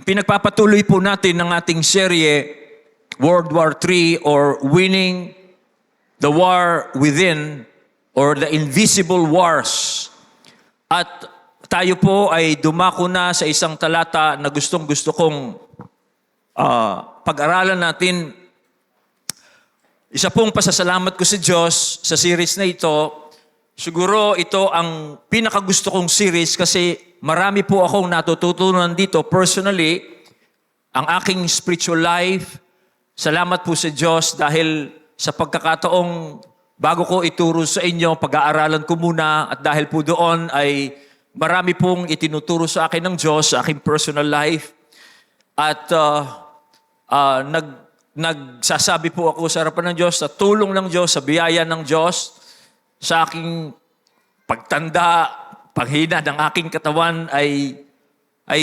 pinagpapatuloy po natin ng ating serye, World War III or Winning the War Within or the Invisible Wars. At tayo po ay dumako na sa isang talata na gustong-gusto kong pag-aralan natin. Isa pong pasasalamat ko sa Diyos sa series na ito. Siguro ito ang pinakagusto kong series kasi marami po akong natututunan dito personally, ang aking spiritual life. Salamat po sa Diyos dahil sa pagkakataong bago ko ituro sa inyo, pag-aaralan ko muna at dahil po doon ay marami pong itinuturo sa akin ng Diyos, sa aking personal life. At nagsasabi po ako sa harapan ng Diyos, sa tulong ng Diyos, sa biyaya ng Diyos, sa aking pagtanda, paghina ng aking katawan ay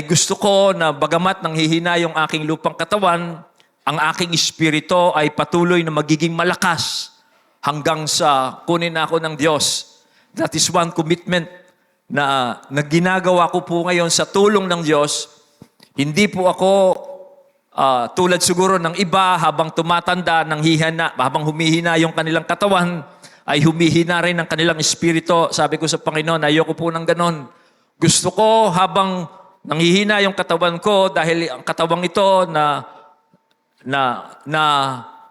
gusto ko na bagamat nanghihina yung aking lupang katawan, ang aking espiritu ay patuloy na magiging malakas hanggang sa kunin ako ng Diyos. That is one commitment na ginagawa ko po ngayon sa tulong ng Diyos. Hindi po ako tulad siguro ng iba habang tumatanda, habang humihina yung kanilang katawan, ay humihina rin ang kanilang espiritu. Sabi ko sa Panginoon, ayoko po ng ganon. Gusto ko habang nanghihina yung katawan ko dahil ang katawang ito na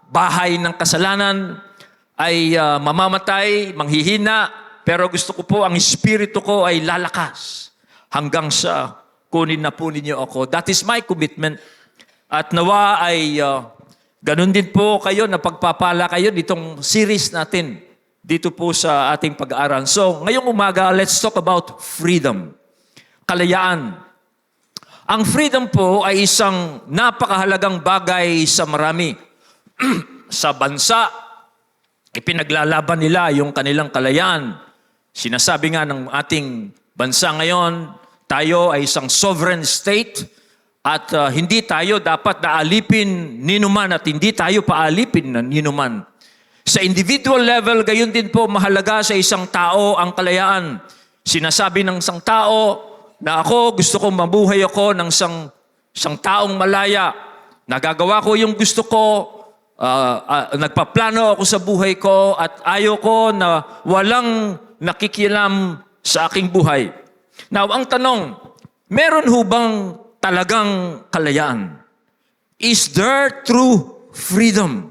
bahay ng kasalanan ay mamamatay, manghihina, pero gusto ko po ang espiritu ko ay lalakas hanggang sa kunin na po ninyo ako. That is my commitment. At nawa ay ganun din po kayo na pagpapala kayo ditong series natin dito po sa ating pag-aaral. So, ngayong umaga, let's talk about freedom. Kalayaan. Ang freedom po ay isang napakahalagang bagay sa marami. Sa bansa, ipinaglalaban nila yung kanilang kalayaan. Sinasabi nga ng ating bansa ngayon, tayo ay isang sovereign state at hindi tayo dapat naalipin ninuman at hindi tayo paalipin na ninuman. Sa individual level, gayon din po mahalaga sa isang tao ang kalayaan. Sinasabi ng isang tao na ako, gusto kong mabuhay ako ng isang taong malaya. Nagagawa ko yung gusto ko, nagpaplano ako sa buhay ko at ayoko na walang nakikialam sa aking buhay. Now, ang tanong, meron hubang talagang kalayaan? Is there true freedom?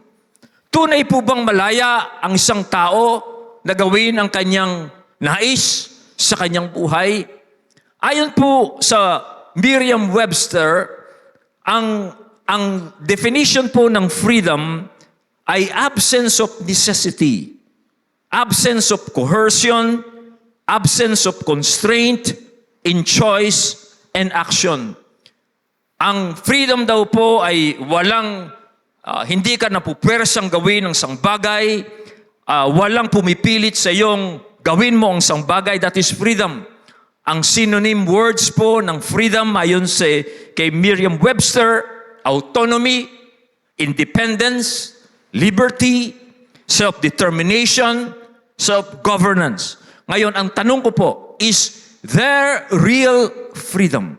Tunay po bang malaya ang isang tao na gawin ang kanyang nais sa kanyang buhay? Ayon po sa Merriam-Webster, ang definition po ng freedom ay absence of necessity, absence of coercion, absence of constraint in choice and action. Ang freedom daw po ay walang hindi ka napupwersang gawin ng isang bagay, walang pumipilit sa iyong gawin mo ang isang bagay, that is freedom. Ang synonym words po ng freedom ayon kay Merriam-Webster, autonomy, independence, liberty, self-determination, self-governance. Ngayon, ang tanong ko po, is there real freedom?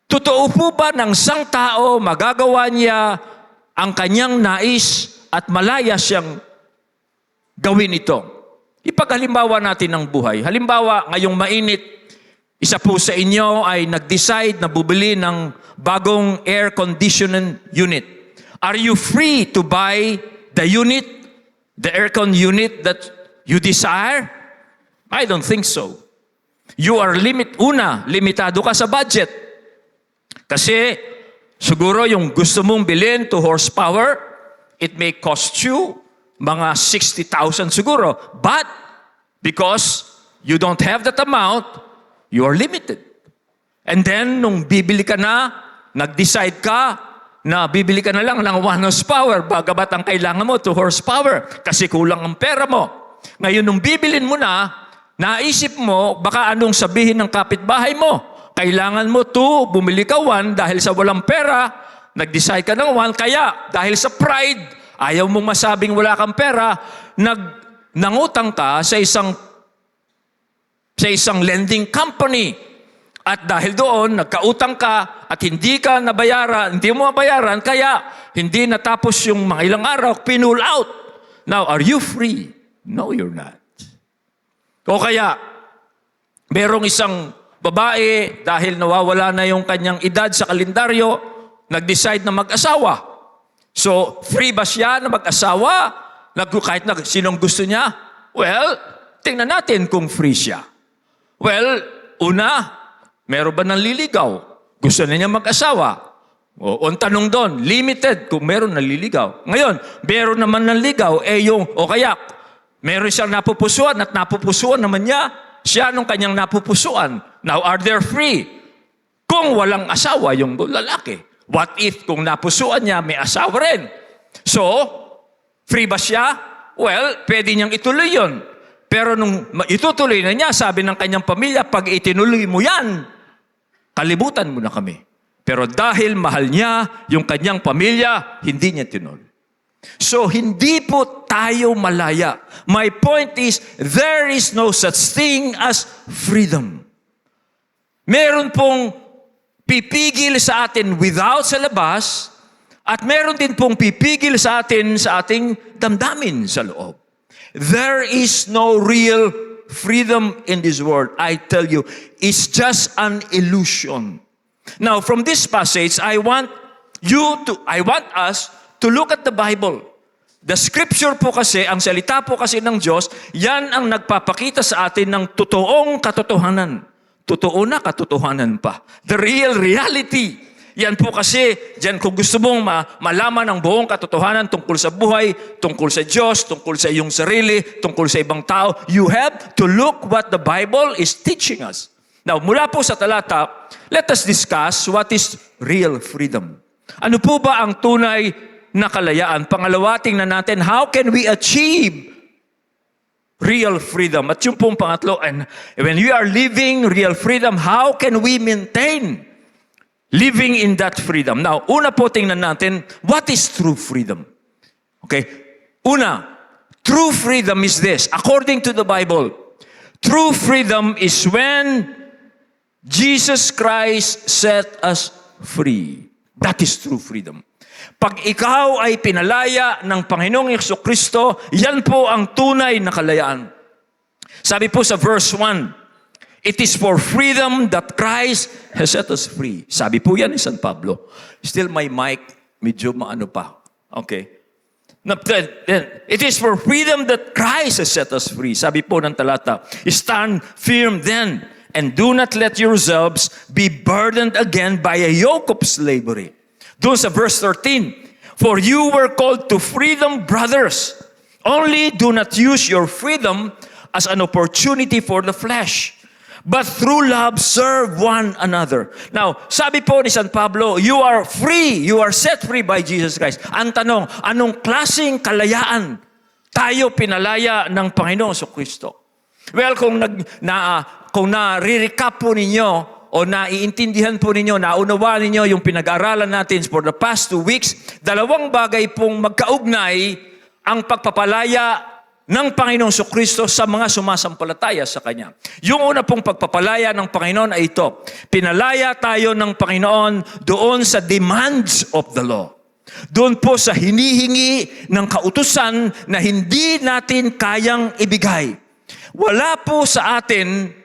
Totoo po ba ng isang tao magagawa niya ang kanyang nais at malaya siyang gawin ito? Ipaghalimbawa natin ang buhay. Halimbawa, ngayong mainit, isa po sa inyo ay nag-decide na bubili ng bagong air conditioning unit. Are you free to buy the unit, the aircon unit that you desire? I don't think so. You are limitado ka sa budget. Kasi siguro yung gusto mong bilhin to horsepower, it may cost you mga 60,000 siguro. But because you don't have that amount, you are limited. And then, nung bibili ka na, nag-decide ka na bibili ka na lang ng 1 horsepower, bagamat ang kailangan mo 2 horsepower kasi kulang ang pera mo. Ngayon, nung bibilin mo na, naisip mo, baka anong sabihin ng kapitbahay mo? Kailangan mo 2, bumili ka 1 dahil sa walang pera, nag-decide ka ng 1, kaya dahil sa pride, ayaw mong masabing wala kang pera, nangutang ka sa isang lending company. At dahil doon, nagkautang ka at hindi ka nabayaran, hindi mo mabayaran, kaya hindi natapos yung mga ilang araw, pinull out. Now, are you free? No, you're not. O kaya, merong isang babae, dahil nawawala na yung kanyang edad sa kalendaryo, nag-decide na mag-asawa. So, free ba siya na mag-asawa? Kahit na sinong gusto niya? Well, tingnan natin kung free siya. Well, una, meron ba nanliligaw? Gusto na niya mag-asawa? O ang tanong doon, limited kung meron nanliligaw. Ngayon, meron naman nanligaw, o kaya, meron siyang napupusuan at napupusuan naman niya siya nung kanyang napupusuan. Now, are they free? Kung walang asawa yung lalaki. What if kung napusuan niya, may asawa rin? So, free ba siya? Well, pwede niyang ituloy yun. Pero nung itutuloy na niya, sabi ng kanyang pamilya, pag itinuloy mo yan, kalimutan mo na kami. Pero dahil mahal niya yung kanyang pamilya, hindi niya tinuloy. So, hindi po tayo malaya. My point is, there is no such thing as freedom. Meron pong pipigil sa atin without sa labas, at meron din pong pipigil sa atin sa ating damdamin sa loob. There is no real freedom in this world. I tell you, it's just an illusion. Now, from this passage, I want us to look at the Bible. The scripture po kasi, ang salita po kasi ng Diyos, yan ang nagpapakita sa atin ng totoong katotohanan. Totoo na katotohanan pa. The real reality. Yan po kasi, dyan kung gusto mong malaman ang buong katotohanan tungkol sa buhay, tungkol sa Diyos, tungkol sa iyong sarili, tungkol sa ibang tao, you have to look what the Bible is teaching us. Now, mula po sa talata, let us discuss what is real freedom. Ano po ba ang tunay na kalayaan? Pangalawa, tingnan natin, how can we achieve real freedom? At yung pong pangatlo, and when we are living real freedom, how can we maintain living in that freedom? Now, una po tingnan natin, what is true freedom? Okay? Una, true freedom is this. According to the Bible, true freedom is when Jesus Christ set us free. That is true freedom. Pag ikaw ay pinalaya ng Panginoong Jesucristo, yan po ang tunay na kalayaan. Sabi po sa verse 1, it is for freedom that Christ has set us free. Sabi po yan ni San Pablo. Still my mic, medyo maano pa. Okay. It is for freedom that Christ has set us free. Sabi po ng talata, stand firm then, and do not let yourselves be burdened again by a yoke of slavery. Doon sa verse 13, for you were called to freedom, brothers. Only do not use your freedom as an opportunity for the flesh, but through love, serve one another. Now, sabi po ni San Pablo, you are free. You are set free by Jesus Christ. Ang tanong, anong klaseng kalayaan tayo pinalaya ng Panginoong Jesucristo? Well, kung na-recap po ninyo o naiintindihan po ninyo, naunawaan ninyo yung pinag-aaralan natin for the past 2 weeks, dalawang bagay pong magkaugnay ang pagpapalaya ng Panginoong Jesucristo sa mga sumasampalataya sa Kanya. Yung una pong pagpapalaya ng Panginoon ay ito. Pinalaya tayo ng Panginoon doon sa demands of the law. Doon po sa hinihingi ng kautusan na hindi natin kayang ibigay. Wala po sa atin,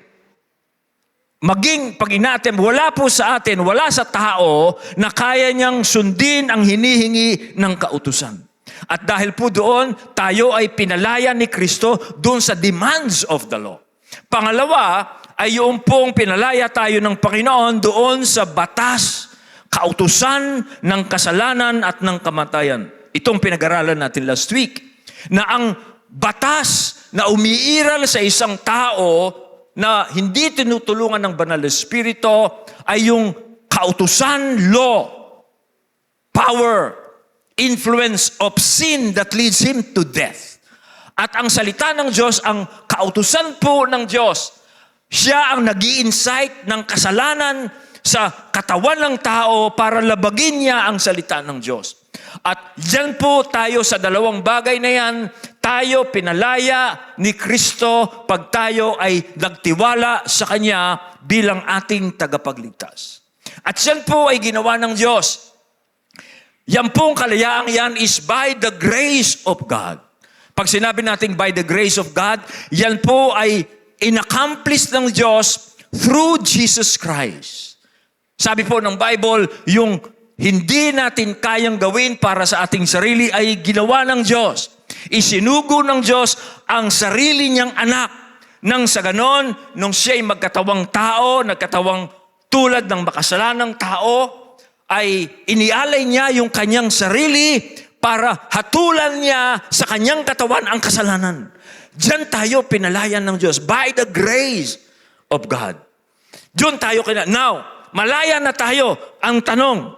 wala po sa atin, wala sa tao na kaya niyang sundin ang hinihingi ng kautusan. At dahil po doon, tayo ay pinalaya ni Kristo doon sa demands of the law. Pangalawa, ay yung pong pinalaya tayo ng Panginoon doon sa batas, kautusan ng kasalanan at ng kamatayan. Itong pinag-aralan natin last week, na ang batas na umiiral sa isang tao na hindi tinutulungan ng banal na espiritu ay yung kautusan, law, power, influence of sin that leads him to death. At ang salita ng Diyos, ang kautusan po ng Diyos, siya ang nag-i-incite ng kasalanan sa katawan ng tao para labagin niya ang salita ng Diyos. At dyan po tayo sa dalawang bagay na yan, Tayo pinalaya ni Kristo pag tayo ay nagtiwala sa Kanya bilang ating tagapagligtas. At yan po ay ginawa ng Diyos. Yan pong kalayaang yan is by the grace of God. Pag sinabi natin by the grace of God, yan po ay inaccomplish ng Diyos through Jesus Christ. Sabi po ng Bible, yung hindi natin kayang gawin para sa ating sarili ay ginawa ng Diyos. Isinugo ng Diyos ang sarili niyang anak. Nang sa ganon, nung siya'y magkatawang tao, nagkatawang tulad ng makasalanang tao, ay inialay niya yung kanyang sarili para hatulan niya sa kanyang katawan ang kasalanan. Diyan tayo pinalayan ng Diyos by the grace of God. Diyan tayo Now, malaya na tayo. Ang tanong,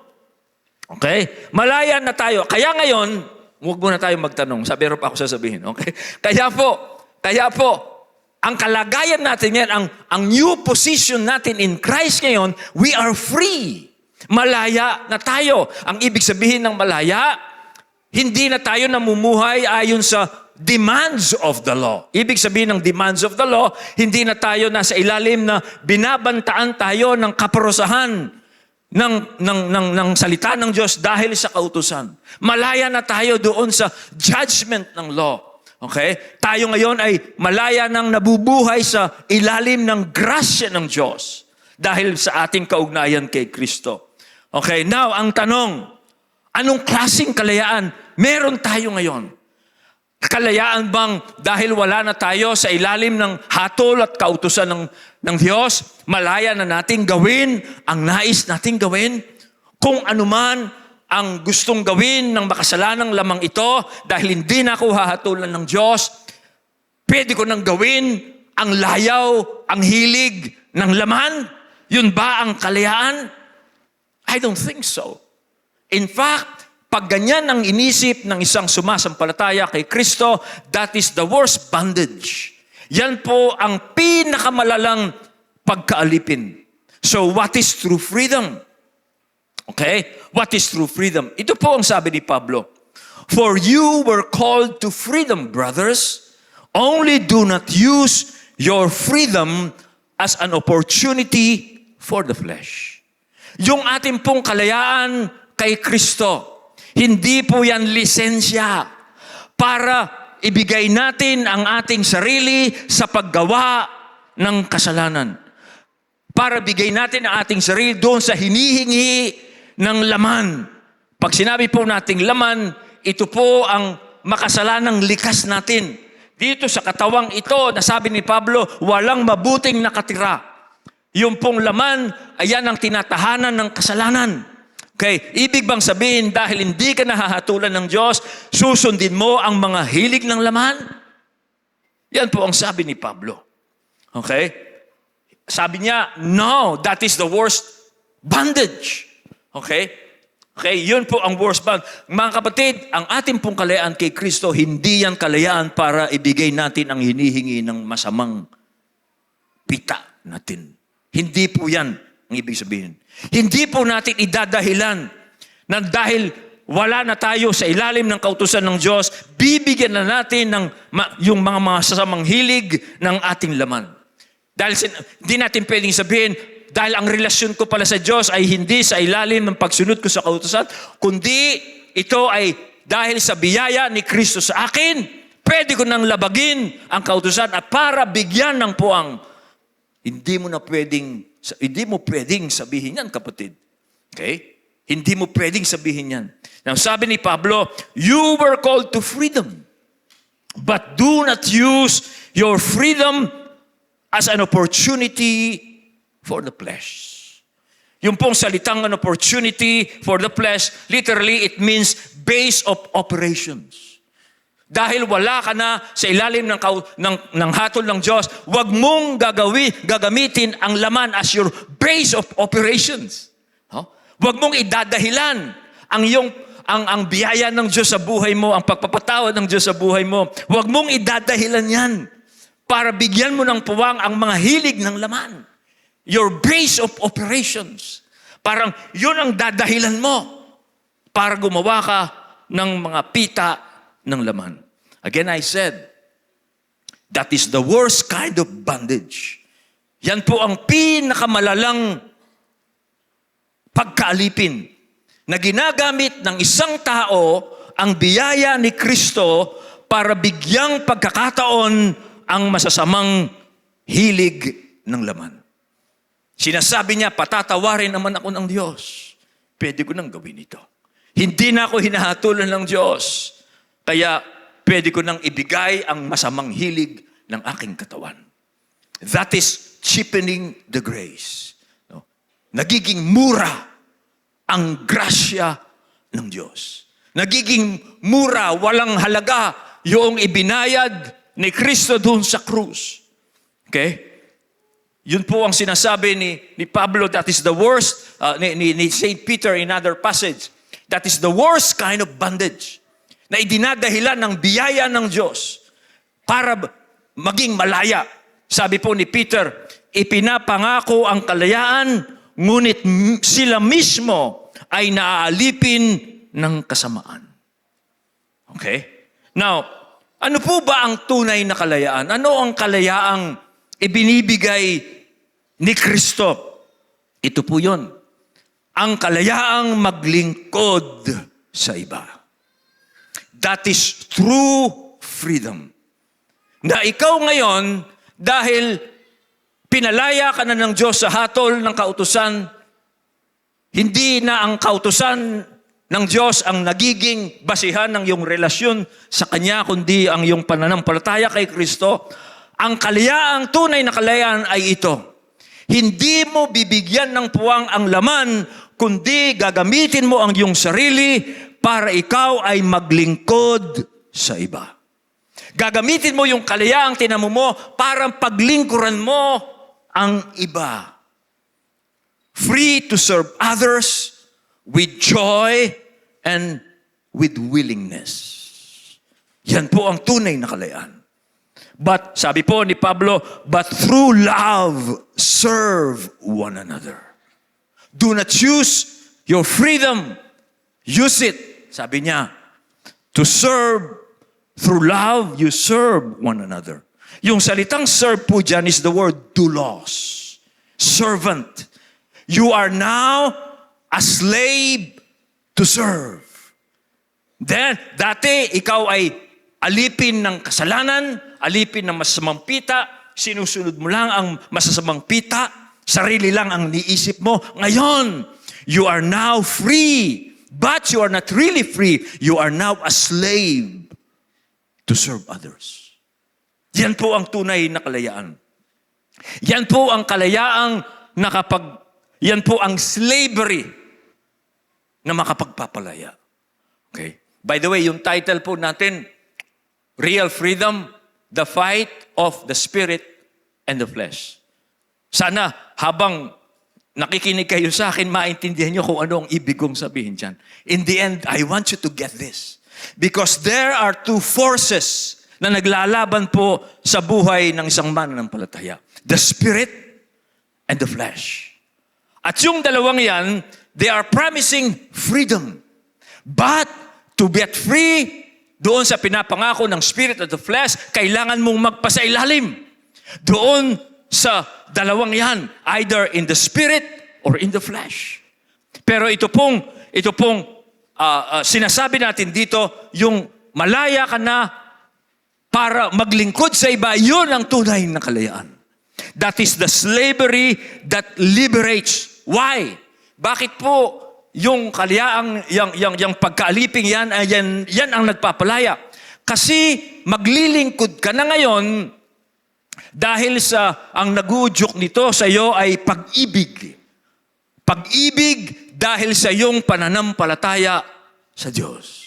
okay? Malaya na tayo. Kaya ngayon, huwag muna tayo magtanong. Pero pa ako sasabihin, okay? Kaya po, ang kalagayan natin yan, ang new position natin in Christ ngayon, we are free. Malaya na tayo. Ang ibig sabihin ng malaya, hindi na tayo namumuhay ayon sa demands of the law. Ibig sabihin ng demands of the law, hindi na tayo nasa ilalim na binabantaan tayo ng kaparusahan ng salita ng Diyos dahil sa kautusan. Malaya na tayo doon sa judgment ng law. Okay? Tayo ngayon ay malaya nang nabubuhay sa ilalim ng grasya ng Diyos dahil sa ating kaugnayan kay Kristo. Okay, now ang tanong, anong klaseng kalayaan meron tayo ngayon? Kalayaan bang dahil wala na tayo sa ilalim ng hatol at kautusan ng Diyos, malaya na nating gawin ang nais nating gawin? Kung anuman ang gustong gawin ng makasalanang lamang ito, dahil hindi na ako hahatulan ng Diyos, pwede ko nang gawin ang layaw, ang hilig ng laman? Yun ba ang kalayaan? I don't think so. In fact, pag ganyan ang inisip ng isang sumasampalataya kay Kristo, that is the worst bondage. Yan po ang pinakamalalang pagkaalipin. So what is true freedom? Okay? What is true freedom? Ito po ang sabi ni Pablo. For you were called to freedom, brothers. Only do not use your freedom as an opportunity for the flesh. Yung ating pong kalayaan kay Kristo, hindi po yan lisensya para ibigay natin ang ating sarili sa paggawa ng kasalanan. Para bigay natin ang ating sarili doon sa hinihingi ng laman. Pag sinabi po nating laman, ito po ang makasalanang likas natin. Dito sa katawang ito, nasabi ni Pablo, walang mabuting nakatira. Yung pong laman, ayan ang tinatahanan ng kasalanan. Okay, ibig bang sabihin dahil hindi ka nahahatulan ng Diyos, susundin mo ang mga hilig ng laman? Yan po ang sabi ni Pablo. Okay? Sabi niya, no, that is the worst bondage. Okay? Okay, yun po ang worst bond. Mga kapatid, ang ating pong kalayaan kay Kristo, hindi yan kalayaan para ibigay natin ang hinihingi ng masamang pita natin. Hindi po yan ang ibig sabihin. Hindi po natin idadahilan na dahil wala na tayo sa ilalim ng kautusan ng Diyos, bibigyan na natin ng yung mga masasamang hilig ng ating laman. Dahil hindi natin pwedeng sabihin, dahil ang relasyon ko pala sa Diyos ay hindi sa ilalim ng pagsunod ko sa kautusan, kundi ito ay dahil sa biyaya ni Kristo sa akin, pwede ko nang labagin ang kautusan at para bigyan ng puwang. Hindi mo pwedeng sabihin yan, kapatid. Okay? Hindi mo pwedeng sabihin yan. Now, sabi ni Pablo, you were called to freedom, but do not use your freedom as an opportunity for the flesh. Yung pong salitang an opportunity for the flesh, literally it means base of operations. Dahil wala ka na sa ilalim ng hatol ng Diyos, huwag mong gagamitin ang laman as your base of operations. Huwag mong idadahilan ang biyaya ng Diyos sa buhay mo, ang pagpapatawad ng Diyos sa buhay mo. Huwag mong idadahilan yan para bigyan mo ng puwang ang mga hilig ng laman. Your base of operations. Parang yun ang dadahilan mo para gumawa ka ng mga pita ng laman. Again, I said, that is the worst kind of bondage. Yan po ang pinakamalalang pagkaalipin na ginagamit ng isang tao ang biyaya ni Kristo para bigyang pagkakataon ang masasamang hilig ng laman. Sinasabi niya, patatawarin naman ako ng Diyos. Pwede ko nang gawin ito. Hindi na ako hinahatulan ng Diyos. Kaya pwede ko nang ibigay ang masamang hilig ng aking katawan. That is cheapening the grace. No? Nagiging mura ang grasya ng Diyos. Nagiging mura, walang halaga yung ibinayad ni Kristo doon sa krus. Okay? Yun po ang sinasabi ni Pablo, that is the worst, ni St. Peter in other passage, that is the worst kind of bondage na idinadahilan ng biyaya ng Diyos para maging malaya. Sabi po ni Peter, ipinapangako ang kalayaan, ngunit sila mismo ay naaalipin ng kasamaan. Okay? Now, ano po ba ang tunay na kalayaan? Ano ang kalayaang ibinibigay ni Kristo? Ito po yun. Ang kalayaang maglingkod sa iba. That is true freedom. Na ikaw ngayon, dahil pinalaya ka na ng Diyos sa hatol ng kautusan, hindi na ang kautusan ng Diyos ang nagiging basihan ng iyong relasyon sa Kanya, kundi ang iyong pananampalataya kay Kristo. Ang kalayaang tunay na kalayaan ay ito. Hindi mo bibigyan ng puwang ang laman, kundi gagamitin mo ang iyong sarili para ikaw ay maglingkod sa iba. Gagamitin mo yung kalayaang tinamo mo para paglingkuran mo ang iba. Free to serve others with joy and with willingness. Yan po ang tunay na kalayaan. But, sabi po ni Pablo, but through love, serve one another. Do not use your freedom. Use it, sabi niya, to serve. Through love, you serve one another. Yung salitang serve po dyan is the word doulos. Servant. You are now a slave to serve. Then, dati, ikaw ay alipin ng kasalanan, alipin ng masasamang pita, sinusunod mo lang ang masasamang pita, sarili lang ang niisip mo. Ngayon, you are now free. But you are not really free. You are now a slave to serve others. Yan po ang tunay na kalayaan. Yan po ang kalayaang yan po ang slavery na makapagpapalaya. Okay? By the way, yung title po natin, Real Freedom, The Fight of the Spirit and the Flesh. Sana habang nakikinig kayo sa akin, maintindihan nyo kung ano ang ibig kong sabihin dyan. In the end, I want you to get this. Because there are two forces na naglalaban po sa buhay ng isang mananampalataya. The Spirit and the Flesh. At yung dalawang yan, they are promising freedom. But to get free, doon sa pinapangako ng Spirit at the Flesh, kailangan mong magpasailalim. Doon sa dalawang yan, either in the Spirit or in the Flesh. Pero ito pong sinasabi natin dito, yung malaya ka na para maglingkod sa iba, yun ang tunay na kalayaan. That is the slavery that liberates. Why? Bakit po yung kalayaang, yung pagkaaliping yan ang nagpapalaya? Kasi maglilingkod ka na ngayon dahil sa ang nagudyok nito sa iyo ay pag-ibig. Pag-ibig dahil sa iyong pananampalataya sa Diyos.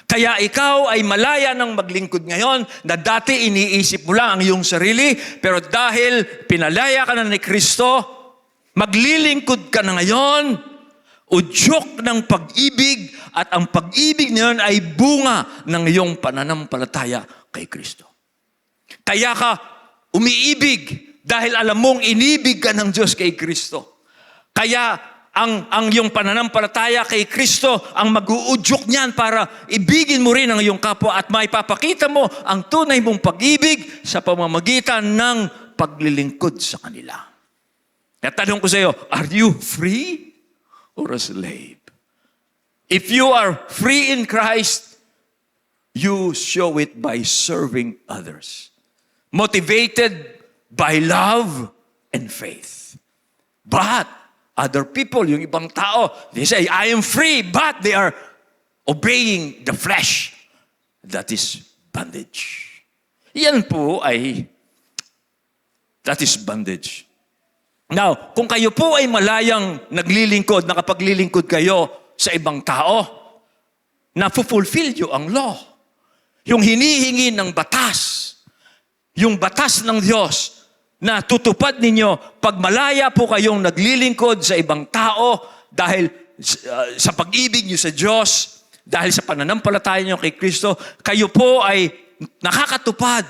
Kaya ikaw ay malaya ng maglingkod ngayon na dati iniisip mo lang ang iyong sarili, pero dahil pinalaya ka na ni Kristo, maglilingkod ka na ngayon, udyok ng pag-ibig, at ang pag-ibig na yun ay bunga ng iyong pananampalataya kay Kristo. Kaya ka umiibig dahil alam mong inibig ka ng Diyos kay Kristo. Kaya ang iyong pananampalataya kay Kristo ang mag-uudyok niyan para ibigin mo rin ang iyong kapwa at maipapakita mo ang tunay mong pag-ibig sa pamamagitan ng paglilingkod sa kanila. Kaya tanong ko sa iyo, are you free or a slave? If you are free in Christ, you show it by serving others. Motivated by love and faith. But other people, yung ibang tao, they say, I am free, but they are obeying the flesh. That is bondage. Yan po that is bondage. Now, kung kayo po ay malayang naglilingkod, nakapaglilingkod kayo sa ibang tao, na fulfill nyo ang law. Yung hinihingi ng batas, yung batas ng Diyos, na tutupad ninyo pag malaya po kayong naglilingkod sa ibang tao dahil sa pag-ibig nyo sa Diyos, dahil sa pananampalataya nyo kay Kristo, kayo po ay nakakatupad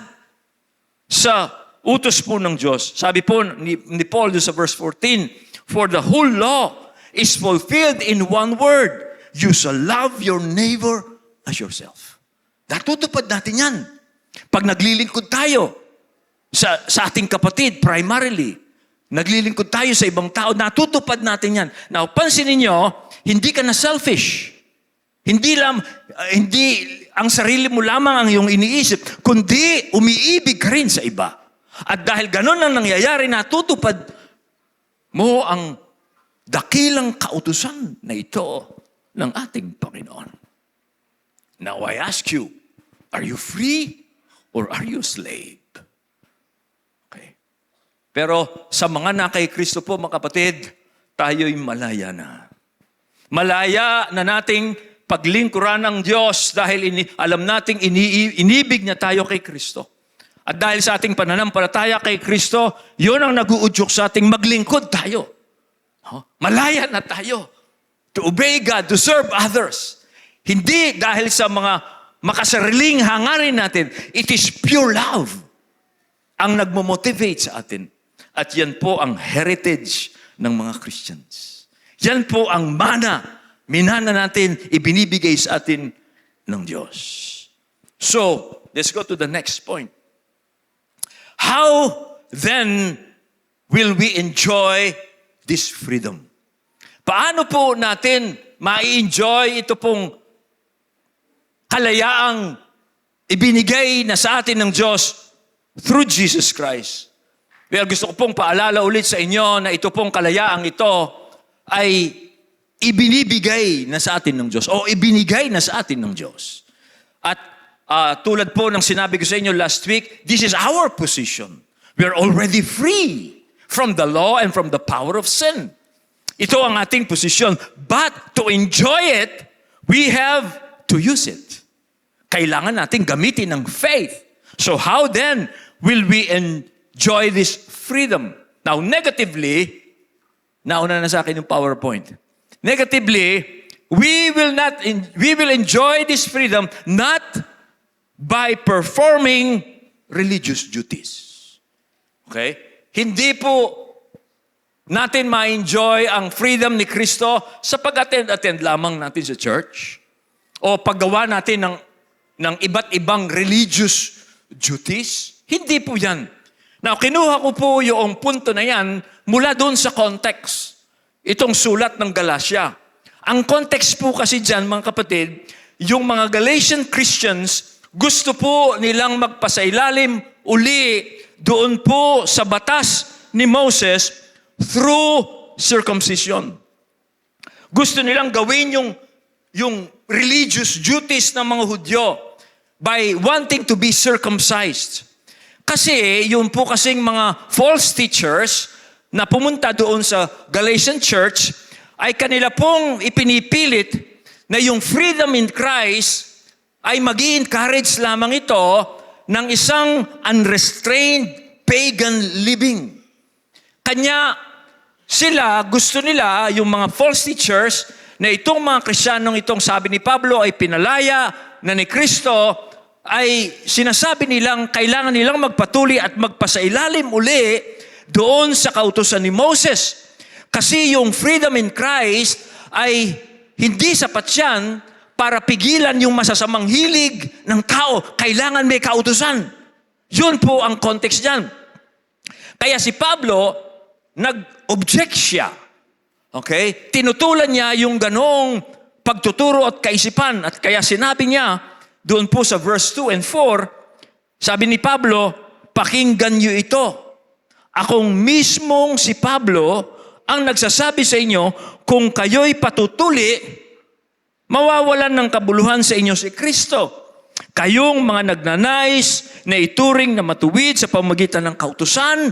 sa utos po ng Diyos. Sabi po ni Paul sa verse 14, for the whole law is fulfilled in one word, you shall love your neighbor as yourself. Natutupad natin yan. Pag naglilingkod tayo, sa ating kapatid, primarily, naglilingkod tayo sa ibang tao, natutupad natin yan. Now, pansinin nyo, hindi ka na selfish. Hindi ang sarili mo lamang ang iyong iniisip, kundi umiibig ka rin sa iba. At dahil ganun ang nangyayari, natutupad mo ang dakilang kautusan na ito ng ating Panginoon. Now, I ask you, are you free or are you a slave? Pero sa mga na kay Kristo po, mga kapatid, tayo'y malaya na. Malaya na nating paglingkuran ng Diyos dahil alam nating inibig niya tayo kay Kristo. At dahil sa ating pananampalataya kay Kristo, yun ang nag-uudyok sa ating maglingkod tayo. Malaya na tayo to obey God, to serve others. Hindi dahil sa mga makasariling hangarin natin. It is pure love ang nagmo-motivate sa atin. At yan po ang heritage ng mga Christians. Yan po ang minana natin, ibinibigay sa atin ng Diyos. So, let's go to the next point. How then will we enjoy this freedom? Paano po natin ma-enjoy ito pong kalayaang ibinigay na sa atin ng Diyos through Jesus Christ? Well, gusto ko pong paalala ulit sa inyo na ito pong kalayaang ito ay ibinibigay na sa atin ng Diyos o ibinigay na sa atin ng Diyos. At tulad po ng sinabi ko sa inyo last week, this is our position. We are already free from the law and from the power of sin. Ito ang ating posisyon. But to enjoy it, we have to use it. Kailangan natin gamitin ng faith. So how then will we enjoy this freedom? Now, negatively, nauna na sa akin yung PowerPoint. Negatively, we will enjoy this freedom not by performing religious duties. Okay? Hindi po natin ma-enjoy ang freedom ni Kristo sa pag-attend lamang natin sa church o paggawa natin ng iba't ibang religious duties. Hindi po yan. Now, kinuha ko po yung punto na yan mula doon sa context. Itong sulat ng Galatia. Ang context po kasi dyan, mga kapatid, yung mga Galatian Christians, gusto po nilang magpasailalim uli doon po sa batas ni Moses through circumcision. Gusto nilang gawin yung religious duties ng mga Hudyo by wanting to be circumcised. Kasi yun po kasing mga false teachers na pumunta doon sa Galatian church ay kanila pong ipinipilit na yung freedom in Christ ay mag-i-encourage lamang ito ng isang unrestrained pagan living. Kanya sila, gusto nila, yung mga false teachers, na itong mga Kristiyanong itong sabi ni Pablo ay pinalaya na ni Kristo, ay sinasabi nilang kailangan nilang magpatuloy at magpasailalim uli doon sa kautusan ni Moses. Kasi yung freedom in Christ ay hindi sapat yan para pigilan yung masasamang hilig ng tao. Kailangan may kautusan. Yun po ang context niyan. Kaya si Pablo, nag-object siya. Okay? Tinutulan niya yung ganong pagtuturo at kaisipan. At kaya sinabi niya, doon po sa verse 2 and 4, sabi ni Pablo, pakinggan niyo ito. Akong mismong si Pablo ang nagsasabi sa inyo, kung kayo'y patutuli, mawawalan ng kabuluhan sa inyo si Kristo. Kayong mga nagnanais na ituring na matuwid sa pamamagitan ng kautusan,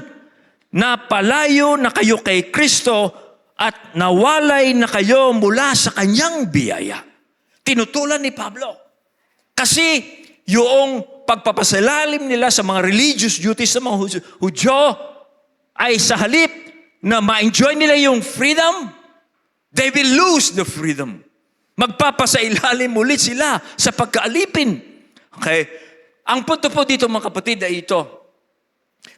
na palayo na kayo kay Kristo at nawalay na kayo mula sa kanyang biyaya. Tinutulan ni Pablo. Kasi yung pagpapasalalim nila sa mga religious duties ng mga Hudyo ay sa halip na ma-enjoy nila yung freedom, they will lose the freedom. Magpapasailalim ulit sila sa pagkaalipin. Okay? Ang punto po dito mga kapatid ay ito.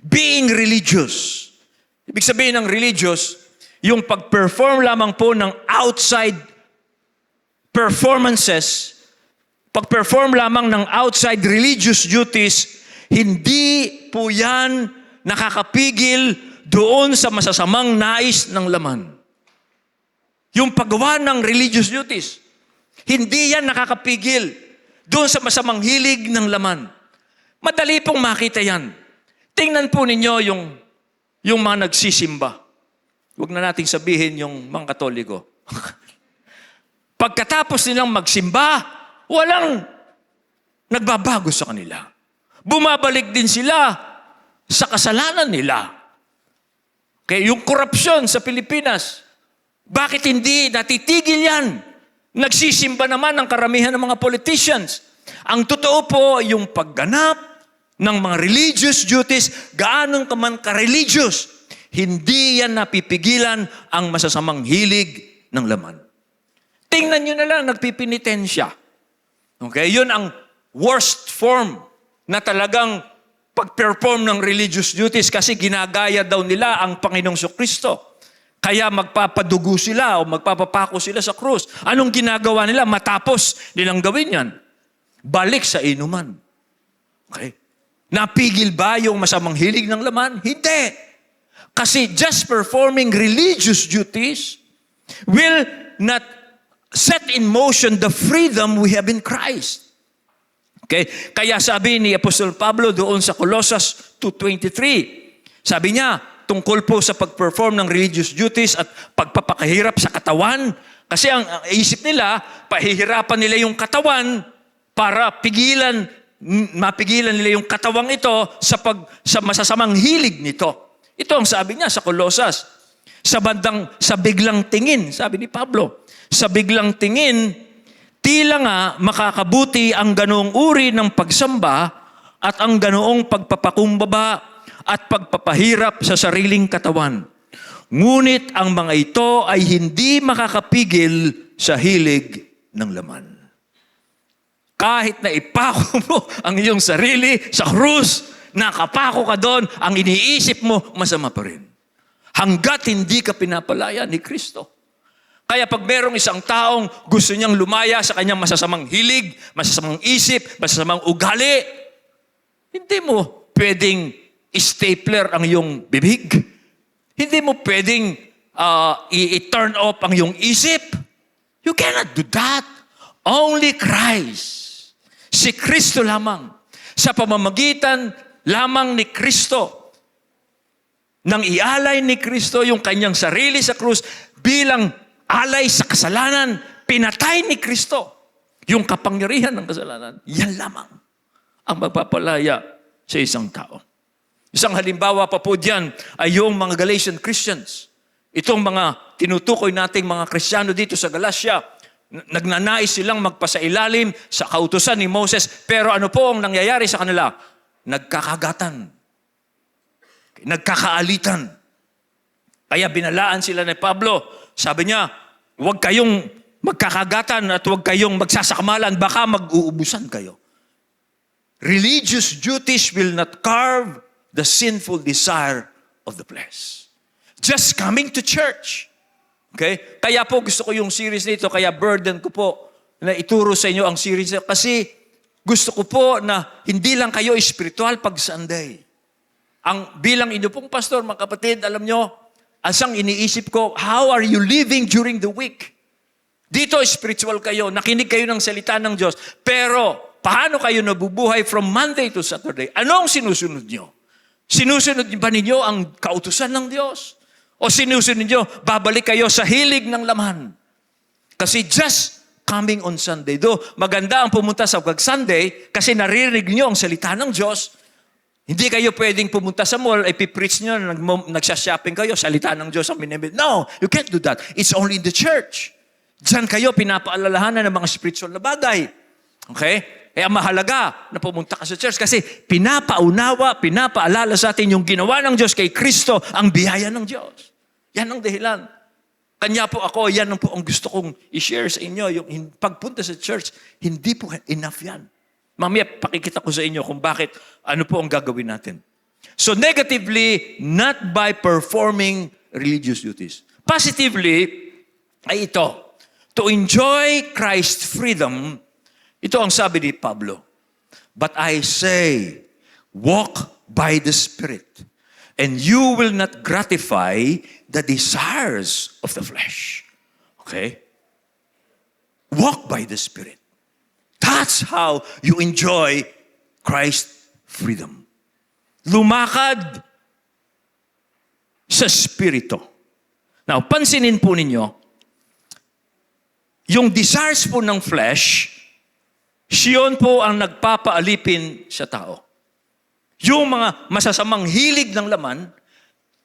Being religious. Ibig sabihin ng religious, yung pag-perform lamang po ng outside performances, pag-perform lamang ng outside religious duties, hindi po yan nakakapigil doon sa masasamang nais ng laman. Yung paggawa ng religious duties, hindi yan nakakapigil doon sa masamang hilig ng laman. Madali pong makita yan. Tingnan po ninyo yung mga nagsisimba. Huwag na nating sabihin yung mga Katoliko. Pagkatapos nilang magsimba, walang nagbabago sa kanila. Bumabalik din sila sa kasalanan nila. Kaya yung korupsyon sa Pilipinas, bakit hindi natitigil yan? Nagsisimba naman ang karamihan ng mga politicians. Ang totoo po, yung pagganap ng mga religious duties, gaano ka man ka-religious, hindi yan napipigilan ang masasamang hilig ng laman. Tingnan nyo na lang, nagpipinitensya. Okay? Yun ang worst form na talagang pag-perform ng religious duties kasi ginagaya daw nila ang Panginoong Kristo. Kaya magpapadugo sila o magpapapako sila sa krus. Anong ginagawa nila matapos nilang gawin yan? Balik sa inuman. Okay? Napigil ba yung masamang hilig ng laman? Hindi. Kasi just performing religious duties will not set in motion the freedom we have in Christ. Okay? Kaya sabi ni Apostol Pablo doon sa Colossus 2:23, sabi niya, tungkol po sa pag-perform ng religious duties at pagpapakahirap sa katawan. Kasi ang isip nila, pahihirapan nila yung katawan para mapigilan nila yung katawang ito sa masasamang hilig nito. Ito ang sabi niya sa Colossus. Sa biglang tingin, sabi ni Pablo, sa biglang tingin, tila nga makakabuti ang ganoong uri ng pagsamba at ang ganoong pagpapakumbaba at pagpapahirap sa sariling katawan. Ngunit ang mga ito ay hindi makakapigil sa hilig ng laman. Kahit na ipako mo ang iyong sarili sa krus, nakapako ka doon, ang iniisip mo, masama pa rin. Hanggat hindi ka pinapalaya ni Kristo. Kaya pag merong isang taong gusto niyang lumaya sa kanyang masasamang hilig, masasamang isip, masasamang ugali, hindi mo pwedeng i-stapler ang iyong bibig. Hindi mo pwedeng i-turn off ang iyong isip. You cannot do that. Only Christ. Si Kristo lamang. Sa pamamagitan lamang ni Kristo. Nang ialay ni Kristo yung kanyang sarili sa krus bilang alay sa kasalanan, pinatay ni Kristo yung kapangyarihan ng kasalanan. Yan lamang ang magpapalaya sa isang tao. Isang halimbawa pa po diyan ay yung mga Galatian Christians. Itong mga tinutukoy nating mga Kristiyano dito sa Galatia, nagnanais silang magpasailalim sa kautusan ni Moses, pero ano po ang nangyayari sa kanila? Nagkakagatan. Nagkakaalitan. Kaya binalaan sila ni Pablo. Sabi niya, huwag kayong magkakagatan at huwag kayong magsasakamalan, baka mag-uubusan kayo. Religious duties will not carve the sinful desire of the flesh. just coming to church. Okay? Kaya po gusto ko yung series nito, kaya burden ko po na ituro sa inyo ang series nito. Kasi gusto ko po na hindi lang kayo spiritual pag Sunday. Bilang inyo pong pastor, mga kapatid, alam nyo, asang iniisip ko, how are you living during the week? Dito spiritual kayo, nakinig kayo ng salita ng Diyos, pero paano kayo nabubuhay from Monday to Saturday? Anong sinusunod nyo? Sinusunod ba ninyo ang kautusan ng Diyos? O sinusunod nyo, babalik kayo sa hilig ng laman? Kasi just coming on Sunday, do maganda ang pumunta sa Sunday kasi naririnig nyo ang salita ng Diyos. Hindi kayo pwedeng pumunta sa mall, ipipreach nyo, nagsha-shopping kayo, salita ng Diyos ang minimit. No, you can't do that. It's only in the church. Diyan kayo pinapaalalahanan ng mga spiritual na bagay. Okay? Kaya mahalaga na pumunta ka sa church kasi pinapaunawa, pinapaalala sa atin yung ginawa ng Diyos kay Kristo, ang biyaya ng Diyos. Yan ang dahilan. Kanya po ako, yan ang po ang gusto kong i-share sa inyo. Yung pagpunta sa church, hindi po enough yan. Mamaya pakikita ko sa inyo kung bakit, ano po ang gagawin natin. So negatively, not by performing religious duties. Positively, ay ito. To enjoy Christ's freedom, ito ang sabi ni Pablo. But I say, walk by the Spirit, and you will not gratify the desires of the flesh. Okay? Walk by the Spirit. That's how you enjoy Christ's freedom. Lumakad sa Espiritu. Now, pansinin po ninyo, yung desires po ng flesh, siyon po ang nagpapaalipin sa tao. Yung mga masasamang hilig ng laman,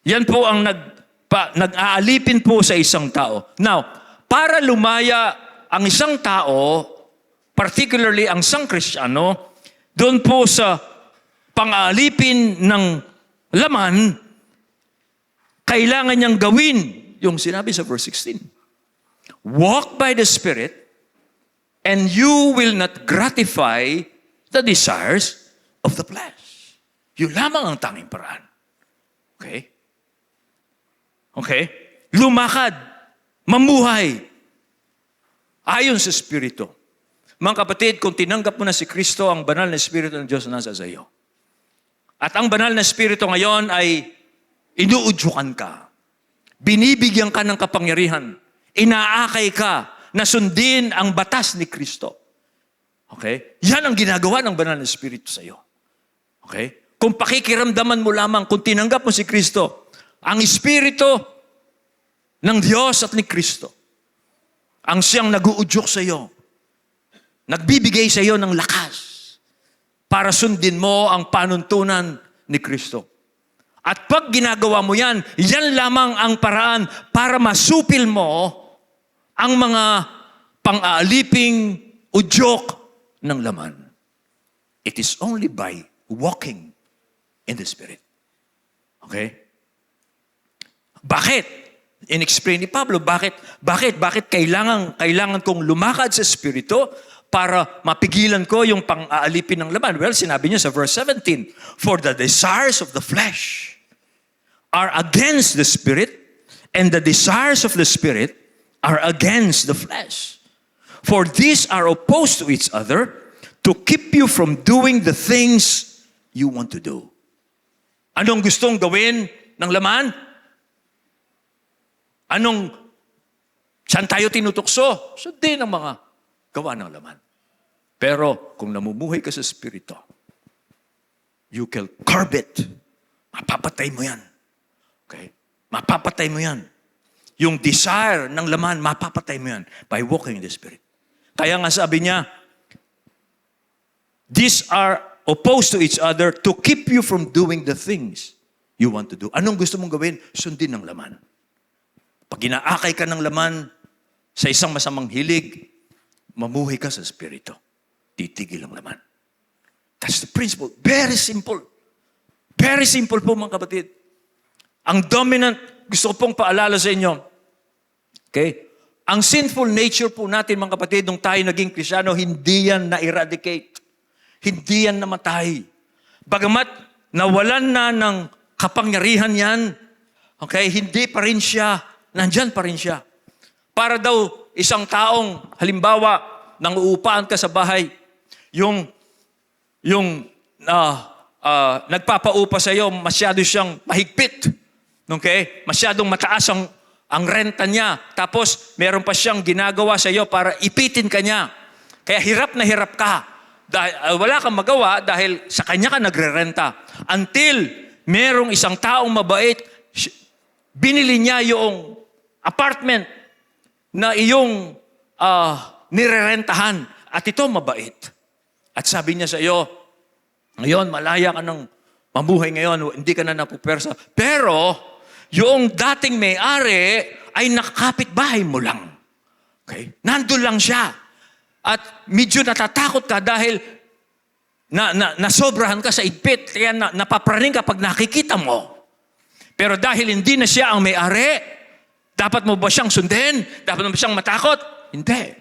yan po ang nag-aalipin po sa isang tao. Now, para lumaya ang isang tao, particularly ang isang Kristiyano, doon po sa pang-aalipin ng laman, kailangan niyang gawin yung sinabi sa verse 16. Walk by the Spirit, and you will not gratify the desires of the flesh. Yun lamang ang tanging paraan. Okay? Okay? Lumakad, mamuhay, ayon sa Espiritu. Mga kapatid, kung tinanggap mo na si Kristo, ang banal na Espiritu ng Diyos na nasa sa iyo. At ang banal na Espiritu ngayon ay inuudyukan ka. Binibigyan ka ng kapangyarihan. Inaakay ka na sundin ang batas ni Kristo. Okay? Yan ang ginagawa ng banal na Espiritu sa iyo. Okay? Kung pakikiramdaman mo lamang, kung tinanggap mo si Kristo, ang Espiritu ng Diyos at ni Kristo, ang siyang nag-uudyok sa iyo, nagbibigay sa iyo ng lakas para sundin mo ang panuntunan ni Kristo. At pag ginagawa mo yan, yan lamang ang paraan para masupil mo ang mga pang-aaliping udyok ng laman. It is only by walking in the Spirit. Okay? Bakit? In-explain ni Pablo, bakit kailangan kong lumakad sa Espiritu para mapigilan ko yung pang-aalipin ng laman? Well, sinabi niya sa verse 17, for the desires of the flesh are against the Spirit, and the desires of the Spirit are against the flesh. For these are opposed to each other to keep you from doing the things you want to do. Anong gustong gawin ng laman? Saan tayo tinutukso? Sundin ang mga gawa ng laman. Pero kung namumuhay ka sa Espiritu, you can curb it. Mapapatay mo yan. Okay? Mapapatay mo yan. Yung desire ng laman, mapapatay mo yan by walking in the Spirit. Kaya nga sabi niya, these are opposed to each other to keep you from doing the things you want to do. Anong gusto mong gawin? Sundin ng laman. Pag inaakay ka ng laman sa isang masamang hilig, mamuhay ka sa Espiritu. Titigil ang laman. That's the principle. Very simple. Very simple po mga kapatid. Ang dominant, gusto ko pong paalala sa inyo. Okay? Ang sinful nature po natin mga kapatid, nung tayo naging Kristiyano, hindi yan na-eradicate. Hindi yan namatay. Bagamat nawalan na ng kapangyarihan yan, Okay? Hindi pa rin siya, nandyan pa rin siya. Para daw isang taong, halimbawa, nang uupaan ka sa bahay, yung nagpapaupa sa iyo, masyado siyang mahigpit. Okay? Masyadong mataas ang renta niya. Tapos, meron pa siyang ginagawa sa iyo para ipitin ka niya. Kaya hirap na hirap ka. Dahil, wala kang magawa dahil sa kanya ka nagre-renta. Until merong isang taong mabait, binili niya yung apartment na iyong nirerentahan. At ito mabait. At sabi niya sa iyo, ngayon, malaya ka ng mabuhay ngayon, hindi ka na napupersa. Pero, yung dating may-ari ay nakakapit bahay mo lang. Okay? Nandun lang siya. At medyo natatakot ka dahil nasobrahan ka sa igpit. Kaya napapraning ka pag nakikita mo. Pero dahil hindi na siya ang may-ari, dapat mo ba siyang sundin? Dapat mo ba siyang matakot? Hindi.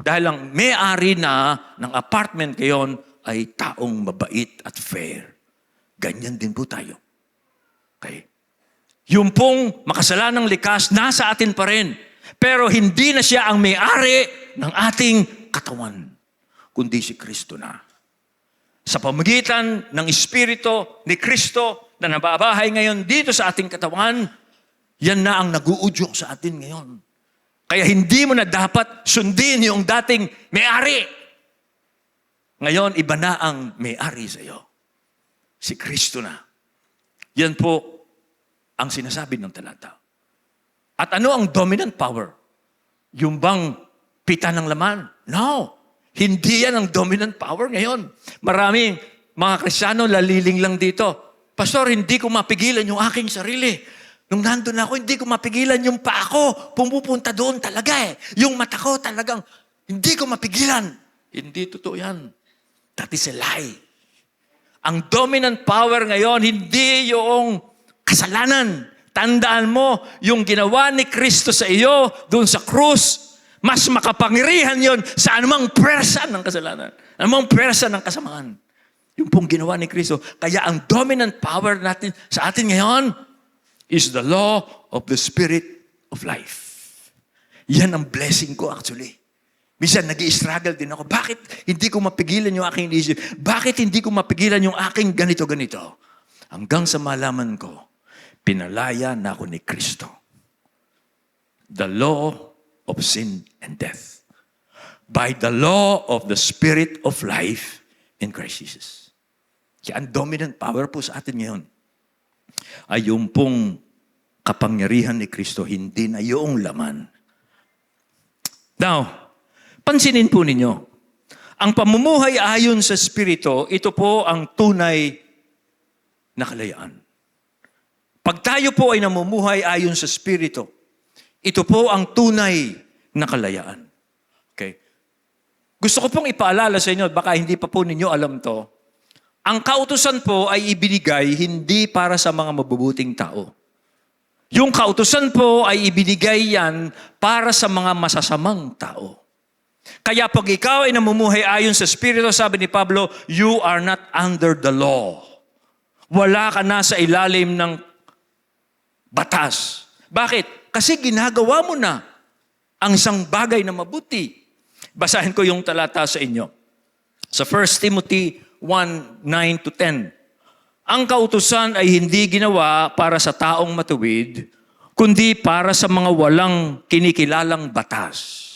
Dahil ang may-ari na ng apartment ngayon ay taong mabait at fair. Ganyan din po tayo. Okay? Yung pong makasalanang likas, nasa atin pa rin. Pero hindi na siya ang may-ari ng ating katawan, kundi si Kristo na. Sa pamagitan ng Espiritu ni Kristo na nababahay ngayon dito sa ating katawan, yan na ang nag-uudyok sa atin ngayon. Kaya hindi mo na dapat sundin yung dating may-ari. Ngayon, iba na ang may-ari sa iyo. Si Kristo na. Yan po ang sinasabi ng talata. At ano ang dominant power? Yung bang pita ng laman? No. Hindi yan ang dominant power ngayon. Maraming mga Kristiyano laliling lang dito. Pastor, hindi ko mapigilan yung aking sarili. Nung nandun ako, hindi ko mapigilan yung paa ko. Pumupunta doon talaga eh. Yung mata ko talagang hindi ko mapigilan. Hindi totoo yan. That is a lie. Ang dominant power ngayon, hindi yung kasalanan. Tandaan mo, yung ginawa ni Kristo sa iyo, doon sa krus, mas makapangyarihan yon sa anumang pwersa ng kasalanan. Anumang pwersa ng kasamaan. Yung pong ginawa ni Kristo. Kaya ang dominant power natin sa atin ngayon is the law of the Spirit of life. Yan ang blessing ko actually. Minsan, nag-i-struggle din ako. Bakit hindi ko mapigilan yung aking isip? Bakit hindi ko mapigilan yung aking ganito-ganito? Hanggang sa malaman ko, pinalaya na ako ni Kristo. The law of sin and death. By the law of the Spirit of life in Christ Jesus. Kaya ang dominant power po sa atin ngayon ay yung pong kapangyarihan ni Kristo, hindi na yung laman. Now, pansinin po ninyo, ang pamumuhay ayon sa Espiritu, ito po ang tunay na kalayaan. Pag tayo po ay namumuhay ayon sa Espiritu, ito po ang tunay na kalayaan. Okay? Gusto ko pong ipaalala sa inyo, baka hindi pa po ninyo alam to, ang kautusan po ay ibinigay hindi para sa mga mabubuting tao. Yung kautusan po ay ibinigay yan para sa mga masasamang tao. Kaya pag ikaw ay namumuhay ayon sa Espiritu, sabi ni Pablo, you are not under the law. Wala ka na sa ilalim ng batas. Bakit? Kasi ginagawa mo na ang isang bagay na mabuti. Basahin ko yung talata sa inyo. Sa 1 Timothy 1:9-10. Ang kautusan ay hindi ginawa para sa taong matuwid, kundi para sa mga walang kinikilalang batas.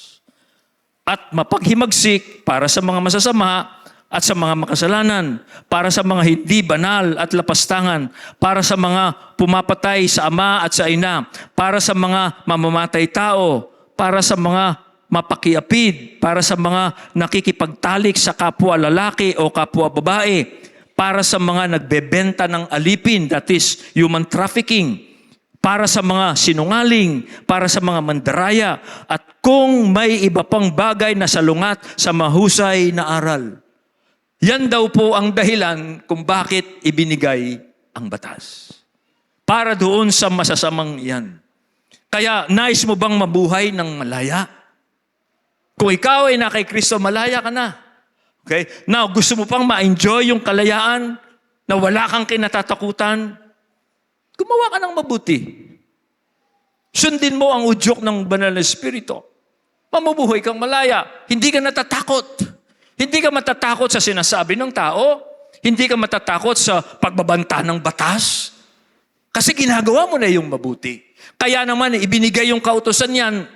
At mapaghimagsik para sa mga masasama at sa mga makasalanan, para sa mga hindi banal at lapastangan, para sa mga pumapatay sa ama at sa ina, para sa mga mamamatay tao, para sa mga mapakiapid, para sa mga nakikipagtalik sa kapwa lalaki o kapwa babae, para sa mga nagbebenta ng alipin, that is human trafficking, para sa mga sinungaling, para sa mga mandaraya, at kung may iba pang bagay na salungat sa mahusay na aral. Yan daw po ang dahilan kung bakit ibinigay ang batas. Para doon sa masasamang yan. Kaya nais mo bang mabuhay ng malaya? Kung ikaw ay na kay Kristo, malaya ka na. Okay? Now, gusto mo pang ma-enjoy yung kalayaan na wala kang kinatatakutan? Gumawa ka ng mabuti. Sundin mo ang udyok ng banal na Espiritu. Mamubuhay kang malaya. Hindi ka natatakot. Hindi ka matatakot sa sinasabi ng tao. Hindi ka matatakot sa pagbabanta ng batas. Kasi ginagawa mo na yung mabuti. Kaya naman, ibinigay yung kautusan yan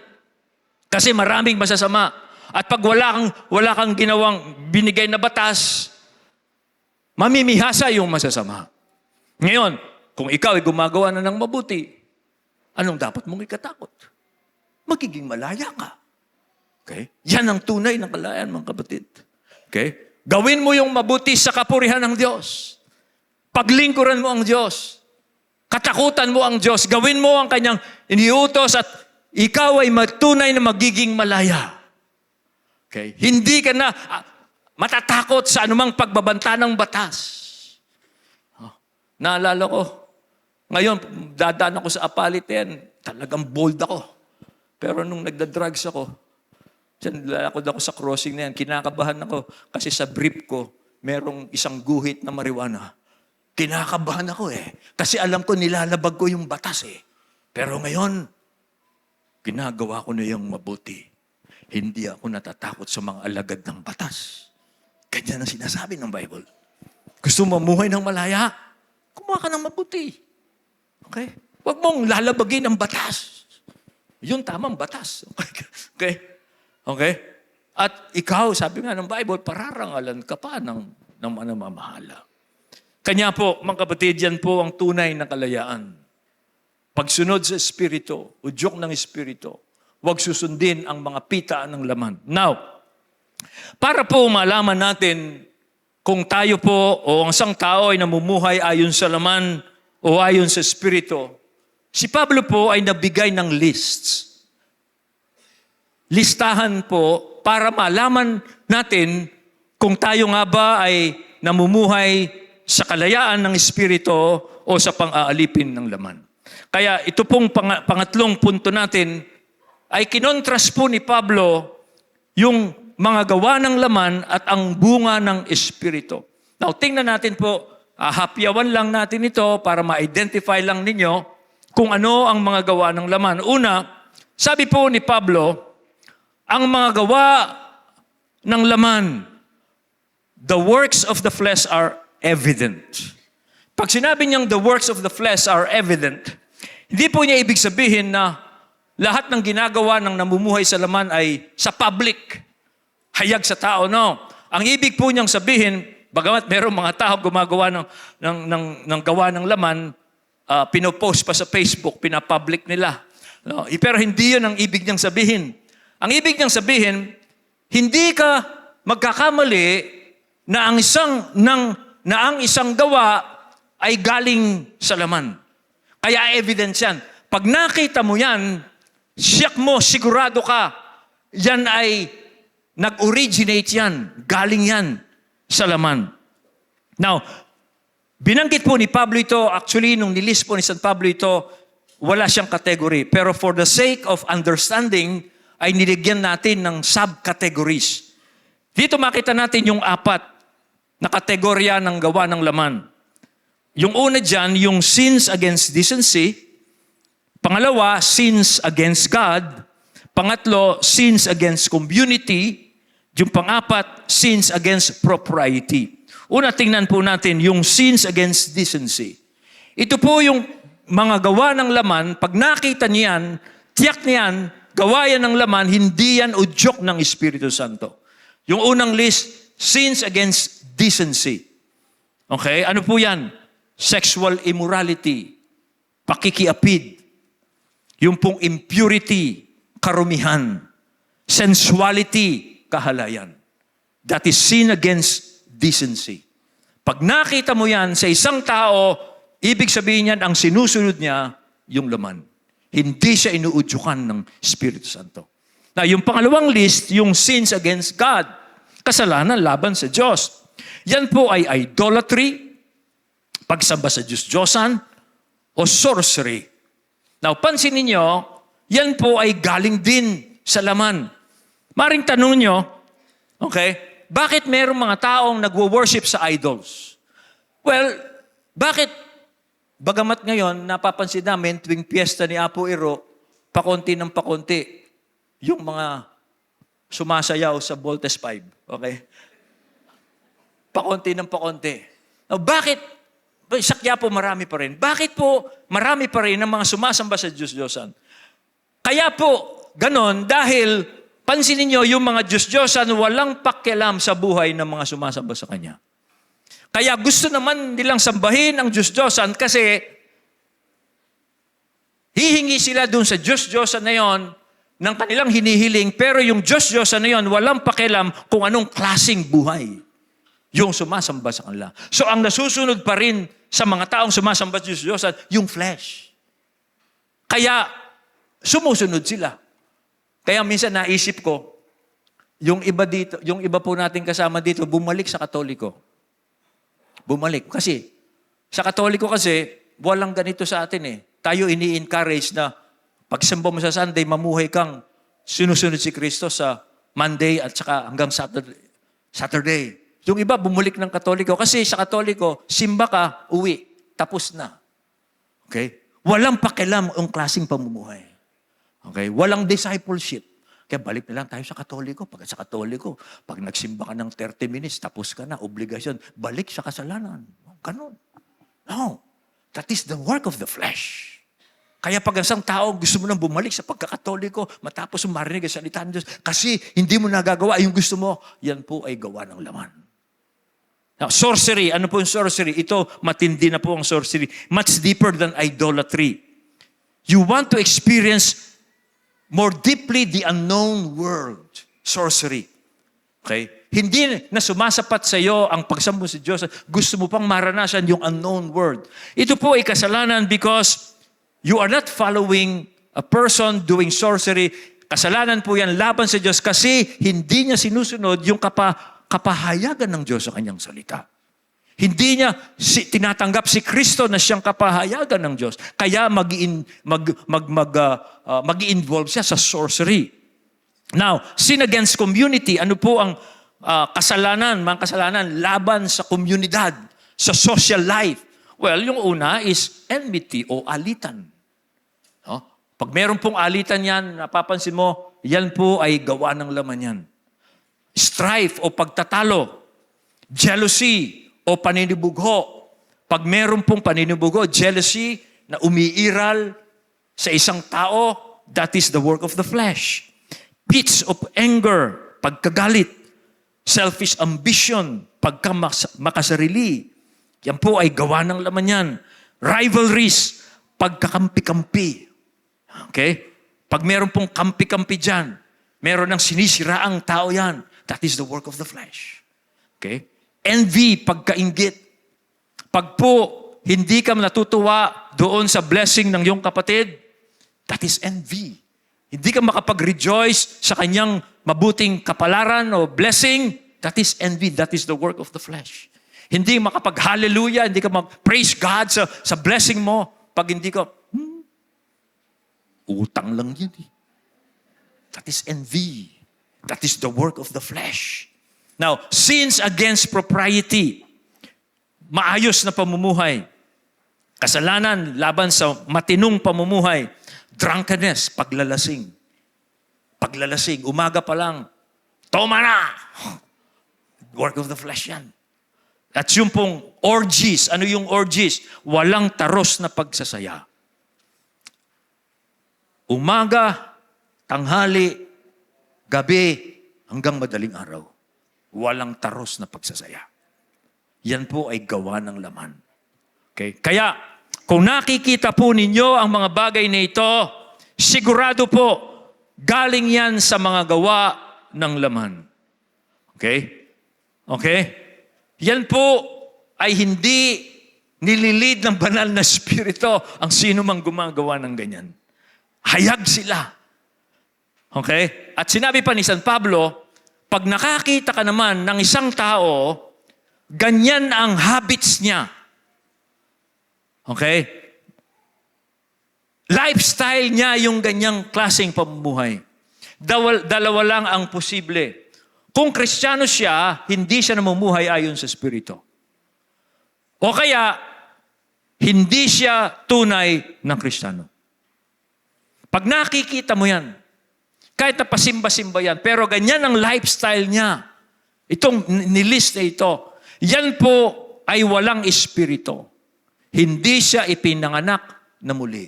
kasi maraming masasama. At pag wala kang ginawang binigay na batas, mamimihasa yung masasama. Ngayon, kung ikaw ay gumagawa na ng mabuti, anong dapat mong ikatakot? Magiging malaya ka. Okay? Yan ang tunay ng kalayaan, mga kapatid. Okay? Gawin mo yung mabuti sa kapurihan ng Diyos. Paglingkuran mo ang Diyos. Katakutan mo ang Diyos. Gawin mo ang kanyang iniutos at ikaw ay matunay na magiging malaya. Okay? Hindi ka na matatakot sa anumang pagbabanta ng batas. Naalala ko, ngayon, dadaan ako sa Apalitan, talagang bold ako. Pero nung nagda-drugs ako, lalakod ako sa crossing na yan, kinakabahan ako kasi sa brief ko, merong isang guhit na marijuana. Kinakabahan ako kasi alam ko nilalabag ko yung batas Pero ngayon, ginagawa ko na yung mabuti. Hindi ako natatakot sa mga alagad ng batas. Ganyan ang sinasabi ng Bible. Gusto mo mamuhay ng malaya? Kumuha ka ng mabuti. Okay? Huwag mong lalabagin ang batas. Yun tamang batas. Okay? Okay? At ikaw, sabi nga ng Bible, pararangalan ka pa ng manamamahala. Kanya po, mga kapatid, yan po ang tunay na kalayaan. Pagsunod sa Espiritu, udyok ng Espiritu, huwag susundin ang mga pita ng laman. Now, para po malaman natin kung tayo po o ang isang tao ay namumuhay ayon sa laman o ayon sa Espiritu, si Pablo po ay nabigay ng lists. Listahan po para malaman natin kung tayo nga ba ay namumuhay sa kalayaan ng Espiritu o sa pang-aalipin ng laman. Kaya ito pong pangatlong punto natin ay kinontras po ni Pablo yung mga gawa ng laman at ang bunga ng Espiritu. Now, tingnan natin po, hapyawan lang natin ito para ma-identify lang ninyo kung ano ang mga gawa ng laman. Una, sabi po ni Pablo, ang mga gawa ng laman, the works of the flesh are evident. Pag sinabi niyang the works of the flesh are evident, hindi po niya ibig sabihin na lahat ng ginagawa ng namumuhay sa laman ay sa public, hayag sa tao. No. Ang ibig po niyang sabihin, bagamat merong mga tao gumagawa ng gawa ng laman, pinopost pa sa Facebook, pinapublic nila. No. Pero hindi yun ang ibig niyang sabihin. Ang ibig niyang sabihin, hindi ka magkakamali na ang isang gawa ay galing sa laman. Kaya evidence yan. Pag nakita mo yan, siyak mo, sigurado ka, yan ay nag-originate yan, galing yan sa laman. Now, binanggit po ni Pablo ito, actually, nung nilist po ni San Pablo ito, wala siyang category. Pero for the sake of understanding, ay niligyan natin ng subcategories. Dito makita natin yung 4 na kategorya ng gawa ng laman. Yung una dyan, yung sins against decency. Pangalawa, sins against God. Pangatlo, sins against community. Yung pang-4, sins against propriety. Una, tingnan po natin yung sins against decency. Ito po yung mga gawa ng laman, pag nakita niyan, tiyak niyan, gawa yan ng laman, hindi yan udyok ng Espiritu Santo. Yung unang list, sins against decency. Okay? Ano po yan? Sexual immorality, pakikiapid, yung pong impurity, karumihan, sensuality, kahalayan. That is sin against decency. Pag nakita mo yan sa isang tao, ibig sabihin yan, ang sinusunod niya, yung laman. Hindi siya inuudyukan ng Espiritu Santo. Na yung pangalawang list, yung sins against God, kasalanan laban sa Diyos. Yan po ay idolatry, pagsamba sa Diyos-Diyosan, o sorcery. Now, pansinin ninyo, yan po ay galing din sa laman. Maring tanong nyo, okay, bakit merong mga taong nagwo-worship sa idols? Well, bakit? Bagamat ngayon, napapansin namin tuwing piyesta ni Apo Iro, pakonti ng pakonti yung mga sumasayaw sa Voltes 5. Okay? Pakonti ng pakonti. Now, bakit? Sa Quiapo marami pa rin. Bakit po marami pa rin ang mga sumasamba sa Diyos-Diyosan? Kaya po, ganon, dahil pansinin nyo, yung mga Diyos-Diyosan walang pakialam sa buhay ng mga sumasamba sa Kanya. Kaya gusto naman nilang sambahin ang Diyos-Diyosan kasi hihingi sila dun sa Diyos-Diyosan na yon ng kanilang hinihiling, pero yung Diyos-Diyosan na yon walang pakialam kung anong klaseng buhay yung sumasamba sa kanila. So ang nasusunod pa rin sa mga taong sumasamba sa Diyos-Diyosan, yung flesh. Kaya sumusunod sila. Kaya minsan naisip ko, yung iba po nating kasama dito, bumalik sa Katoliko. Bumalik. Kasi, sa Katoliko kasi, walang ganito sa atin eh. Tayo ini-encourage na pagsamba mo sa Sunday, mamuhay kang sinusunod si Kristo sa Monday at saka hanggang Saturday. Yung iba, bumalik ng Katoliko. Kasi sa Katoliko, simba ka, uwi. Tapos na. Okay? Walang pakialam ang klaseng pamumuhay. Okay? Walang discipleship. Kaya balik na lang tayo sa Katoliko. Pag sa Katoliko, pag nagsimba ka ng 30 minutes, tapos ka na, obligasyon, balik sa kasalanan. Ganon. No. That is the work of the flesh. Kaya pag isang tao gusto mo nang bumalik sa pagkakatoliko, matapos marinig ang salita ng Diyos, kasi hindi mo nagagawa yung gusto mo, yan po ay gawa ng laman. Now, sorcery. Ano po yung sorcery? Ito, matindi na po ang sorcery. Much deeper than idolatry. You want to experience more deeply the unknown world. Sorcery. Okay? Hindi na sumasapat sa iyo ang pagsamba sa Diyos. Gusto mo pang maranasan yung unknown world. Ito po ay kasalanan because you are not following a person doing sorcery. Kasalanan po yan laban sa Diyos kasi hindi niya sinusunod yung kapahayagan ng Diyos sa kanyang salita. Hindi niya tinatanggap si Kristo na siyang kapahayagan ng Diyos. Kaya mag-involve siya sa sorcery. Now, sin against community, ano po ang mga kasalanan laban sa komunidad, sa social life? Well, yung una is enmity o alitan. No? Pag meron pong alitan yan, napapansin mo, yan po ay gawa ng laman yan. Strife o pagtatalo, jealousy o paninibugho. Pag meron pong paninibugho, jealousy na umiiral sa isang tao, that is the work of the flesh. Fits of anger, pagkagalit, selfish ambition, pagkamakasarili. Yan po ay gawa ng laman yan. Rivalries, pagkakampi-kampi. Okay? Pag meron pong kampi-kampi dyan, meron ng sinisiraang tao yan. That is the work of the flesh. Okay? Envy, pagkainggit. Pag po hindi ka natutuwa doon sa blessing ng iyong kapatid, that is envy. Hindi ka makapag-rejoice sa kanyang mabuting kapalaran o blessing, that is envy. That is the work of the flesh. Hindi makapag-hallelujah, hindi ka mag-praise God sa blessing mo. Pag hindi ka, utang lang yun eh. That is envy. That is the work of the flesh. Now, sins against propriety. Maayos na pamumuhay. Kasalanan laban sa matinong pamumuhay. Drunkenness, paglalasing. Paglalasing, umaga pa lang, toma na! Work of the flesh yan. At yung pong orgies, ano yung orgies? Walang taros na pagsasaya. Umaga, tanghali, gabi, hanggang madaling araw. Walang taros na pagsasaya. Yan po ay gawa ng laman. Okay? Kaya, kung nakikita po ninyo ang mga bagay na ito, sigurado po, galing yan sa mga gawa ng laman. Okay? Okay? Yan po ay hindi nililid ng banal na spirito ang sino mang gumagawa ng ganyan. Hayag sila. Okay? At sinabi pa ni San Pablo, pag nakakita ka naman ng isang tao, ganyan ang habits niya. Okay? Lifestyle niya yung ganyang klaseng pamumuhay. Dalawa lang ang posible. Kung Kristiyano siya, hindi siya namumuhay ayon sa Espiritu. O kaya, hindi siya tunay na Kristiyano. Pag nakikita mo yan, kahit na pasimba-simba yan, pero ganyan ang lifestyle niya, itong nilist na ito, yan po ay walang espiritu. Hindi siya ipinanganak na muli.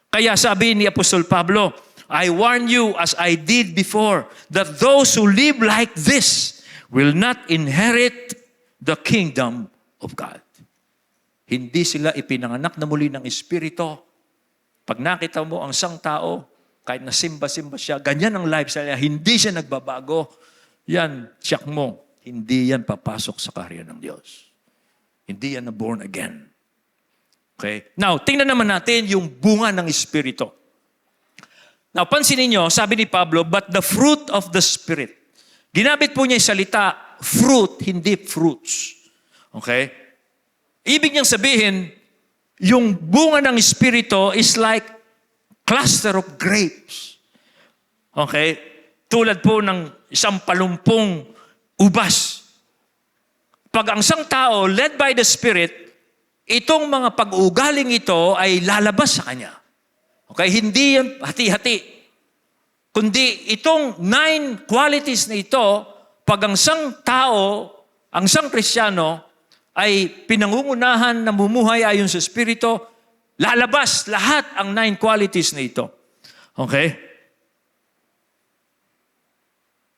Kaya sabi ni Apostol Pablo, I warn you as I did before, that those who live like this will not inherit the kingdom of God. Hindi sila ipinanganak na muli ng espiritu. Pag nakita mo ang isang tao, kahit na simba-simba siya, ganyan ang lifestyle niya, hindi siya nagbabago, yan, check mo, hindi yan papasok sa kaharian ng Diyos. Hindi yan na born again. Okay? Now, tingnan naman natin yung bunga ng Espiritu. Now, pansinin niyo, sabi ni Pablo, but the fruit of the Spirit. Ginamit po niya yung salita, fruit, hindi fruits. Okay? Ibig niyang sabihin, yung bunga ng Espiritu is like cluster of grapes. Okay? Tulad po ng isang palumpong ubas. Pag ang isang tao, led by the Spirit, itong mga pag-uugaling ito ay lalabas sa kanya. Okay? Hindi yan hati-hati. Kundi itong 9 qualities na ito, pag ang isang tao, ang isang Kristiyano, ay pinangungunahan na mumuhay ayon sa Espiritu, lalabas lahat ang 9 qualities na ito. Okay?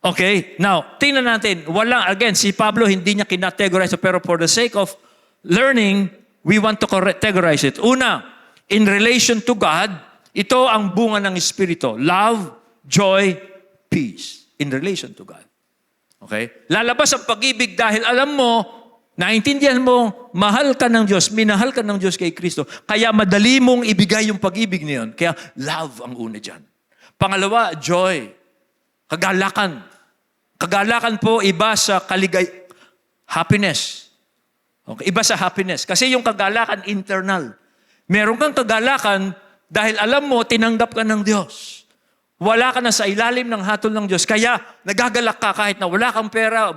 Okay, now, tingnan natin. Again, si Pablo hindi niya kinategorize, pero for the sake of learning, we want to categorize it. Una, in relation to God, ito ang bunga ng Espiritu. Love, joy, peace. In relation to God. Okay? Lalabas ang pag-ibig dahil alam mo, naintindihan mo, mahal ka ng Diyos, minahal ka ng Diyos kay Kristo. Kaya madali mong ibigay yung pag-ibig niyon. Kaya love ang una dyan. Pangalawa, joy. Kagalakan. Kagalakan po iba sa happiness. Okay, iba sa happiness. Kasi yung kagalakan internal. Meron kang kagalakan dahil alam mo, tinanggap ka ng Diyos. Wala ka na sa ilalim ng hatol ng Diyos. Kaya nagagalak ka kahit na wala kang pera.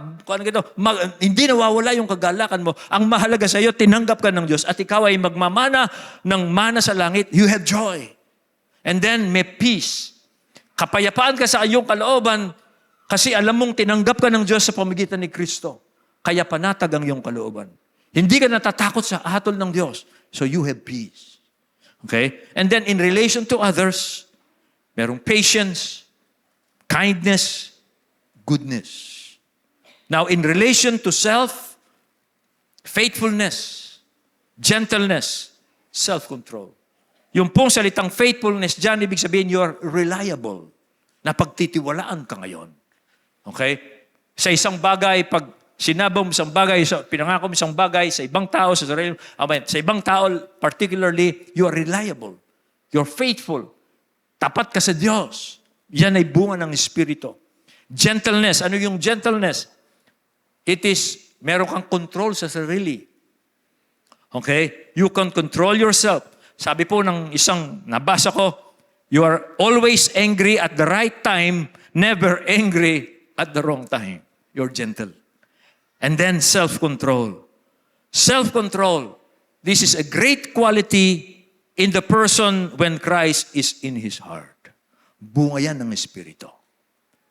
Hindi nawawala yung kagalakan mo. Ang mahalaga sa iyo, tinanggap ka ng Diyos at ikaw ay magmamana ng mana sa langit. You have joy. And then may peace. Kapayapaan ka sa iyong kalooban kasi alam mong tinanggap ka ng Diyos sa pamamagitan ni Kristo. Kaya panatag ang iyong kalooban. Hindi ka natatakot sa hatol ng Diyos. So you have peace. Okay? And then in relation to others, merong patience, kindness, goodness. Now in relation to self, faithfulness, gentleness, self-control. Yung pong salitang faithfulness, dyan ibig sabihin you're reliable. Napagtitiwalaan ka ngayon. Okay? Sa isang bagay, pag sinabi mo isang bagay, pinangako mo isang bagay sa ibang tao, sa ibang tao particularly, you are reliable. You're faithful. Tapat ka sa Diyos. Yan ay bunga ng Espiritu. Gentleness. Ano yung gentleness? It is, meron kang control sa sarili. Okay? You can control yourself. Sabi po ng isang nabasa ko, you are always angry at the right time, never angry at the wrong time. You're gentle. And then self-control. Self-control. This is a great quality in the person when Christ is in his heart. Bunga yan ng Espiritu.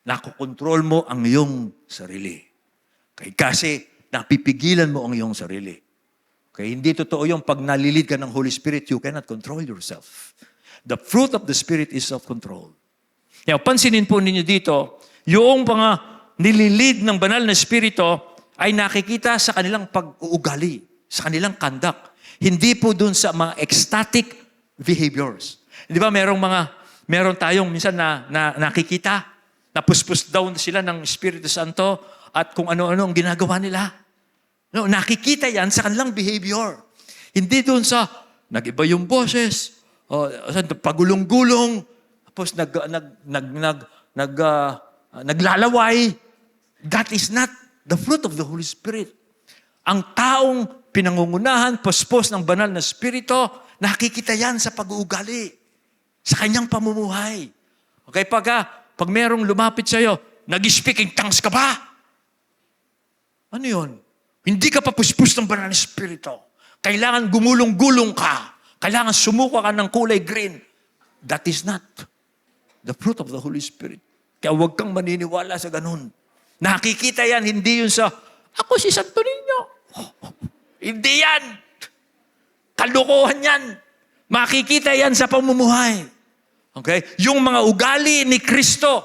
Nakokontrol mo ang iyong sarili. Kasi napipigilan mo ang iyong sarili. Okay, hindi totoo yung pag nalilid ka ng Holy Spirit, you cannot control yourself. The fruit of the Spirit is self-control. Kaya pansinin po ninyo dito, yung mga nililid ng banal na Espiritu ay nakikita sa kanilang pag-uugali, sa kanilang conduct. Hindi po dun sa mga ecstatic behaviors. Di ba meron tayong minsan na nakikita, napuspus daw sila ng Espiritu Santo at kung ano-ano ang ginagawa nila. No, nakikita yan sa kanilang behavior. Hindi doon sa nag-iba yung boses, pagulong-gulong, tapos naglalaway. That is not the fruit of the Holy Spirit. Ang taong pinangungunahan, pospos ng banal na Espiritu, nakikita yan sa pag-uugali, sa kanyang pamumuhay. Okay, pag merong lumapit sa'yo, nag-speaking tongues ka ba? Ano yun? Hindi ka papuspos ng banal na Espiritu. Kailangan gumulong-gulong ka. Kailangan sumuka ka ng kulay green. That is not The fruit of the Holy Spirit. Kaya huwag kang maniniwala sa ganun. Nakikita yan, hindi yun sa, ako si Santo Niño. Hindi yan. Kalukuhan yan. Makikita yan sa pamumuhay. Okay? Yung mga ugali ni Kristo,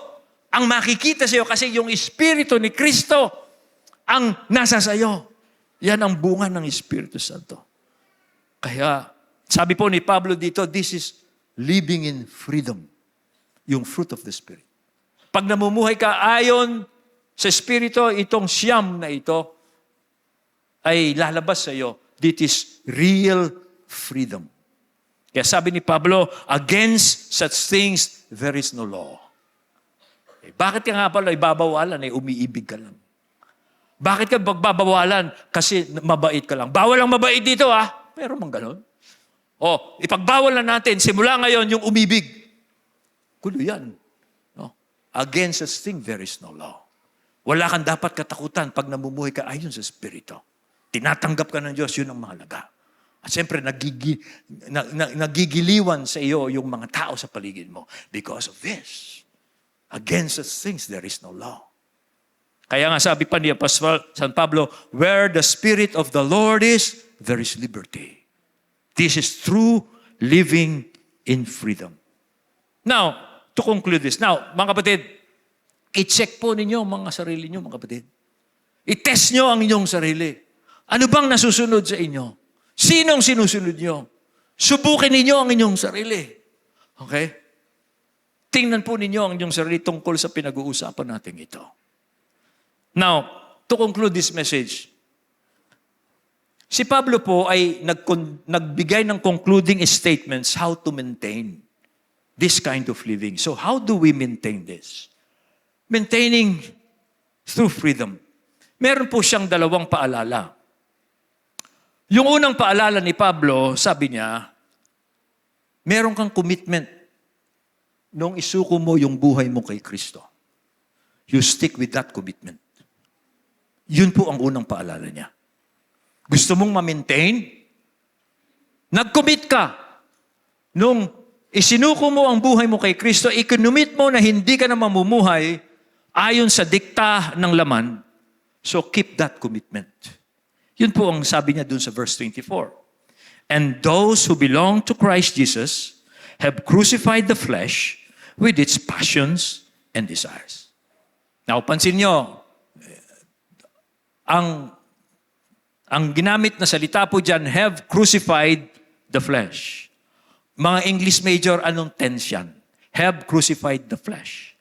ang makikita sa iyo kasi yung Espiritu ni Kristo ang nasa sa iyo. Yan ang bunga ng Espiritu Santo. Kaya, sabi po ni Pablo dito, this is living in freedom. Yung fruit of the Spirit. Pag namumuhay ka ayon sa Espiritu, itong siyam na ito ay lalabas sa iyo. This is real freedom. Kaya sabi ni Pablo, against such things, there is no law. Eh, bakit ka nga pala ibabawalan? Umiibig ka lang. Bakit ka magbabawalan? Kasi mabait ka lang. Bawal ang mabait dito, Pero mang ganon. Ipagbawal na natin, simula ngayon, yung umibig. Kulo yan. No? Against such thing, there is no law. Wala kang dapat katakutan pag namumuhay ka ayon sa Espiritu. Tinatanggap ka ng Diyos, yun ang mahalaga. At siyempre, nagigiliwan sa iyo yung mga tao sa paligid mo. Because of this, against such things, there is no law. Kaya nga sabi pa ni Apostol San Pablo, where the Spirit of the Lord is, there is liberty. This is true living in freedom. Now, to conclude this. Now, mga kapatid, i-check po ninyo mga sarili nyo, mga kapatid. I-test nyo ang inyong sarili. Ano bang nasusunod sa inyo? Sinong sinusunod nyo? Subukin ninyo ang inyong sarili. Okay? Tingnan po ninyo ang inyong sarili tungkol sa pinag-uusapan natin ito. Now, to conclude this message, si Pablo po ay nagbigay ng concluding statements how to maintain this kind of living. So how do we maintain this? Maintaining through freedom. Meron po siyang dalawang paalala. Yung unang paalala ni Pablo, sabi niya, meron kang commitment nung isuko mo yung buhay mo kay Kristo. You stick with that commitment. Yun po ang unang paalala niya. Gusto mong ma-maintain? Nag-commit ka. Nung isinuko mo ang buhay mo kay Kristo, i-commit mo na hindi ka na mamumuhay ayon sa dikta ng laman. So keep that commitment. Yun po ang sabi niya dun sa verse 24. And those who belong to Christ Jesus have crucified the flesh with its passions and desires. Now, pansin nyo, ang ginamit na salita po dyan, have crucified the flesh. Mga English major, anong tense yan? Have crucified the flesh.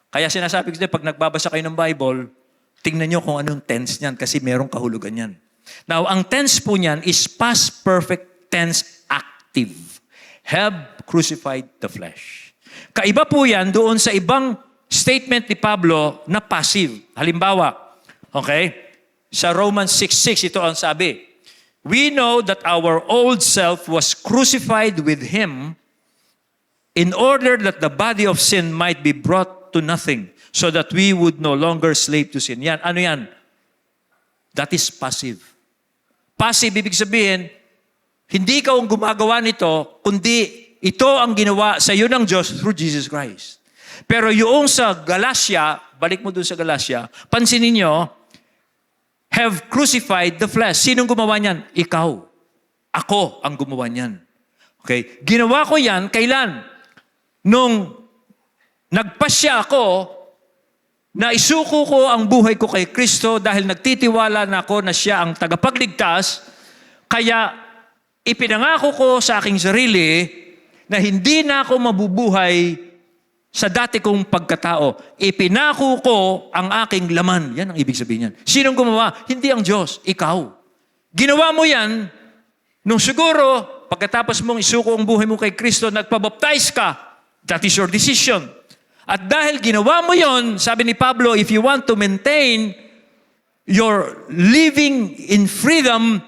Kaya sinasabi ko pag nagbabasa kayo ng Bible, tingnan nyo kung anong tense niyan kasi merong kahulugan yan. Now, ang tense po niyan is past perfect tense active. Have crucified the flesh. Kaiba po yan doon sa ibang statement ni Pablo na passive. Halimbawa, okay? Sa Romans 6:6, ito ang sabi. We know that our old self was crucified with Him in order that the body of sin might be brought to nothing, so that we would no longer slave to sin. Yan, ano yan? That is passive. Passive, ibig sabihin, hindi ikaw ang gumagawa nito, kundi ito ang ginawa sa iyo ng Diyos through Jesus Christ. Pero yung sa Galatia, balik mo dun sa Galatia, pansinin nyo, have crucified the flesh. Sinong gumawa niyan? Ikaw. Ako ang gumawa niyan. Okay? Ginawa ko yan, kailan? Nung nagpasya ako, na isuko ko ang buhay ko kay Kristo dahil nagtitiwala na ako na siya ang tagapagligtas, kaya ipinangako ko sa aking sarili na hindi na ako mabubuhay sa dati kong pagkatao. Ipinako ko ang aking laman. Yan ang ibig sabihin yan. Sinong gumawa? Hindi ang Diyos, ikaw. Ginawa mo yan, nung siguro, pagkatapos mong isuko ang buhay mo kay Kristo, nagpabaptize ka. That is your decision. At dahil ginawa mo yon, sabi ni Pablo, if you want to maintain your living in freedom,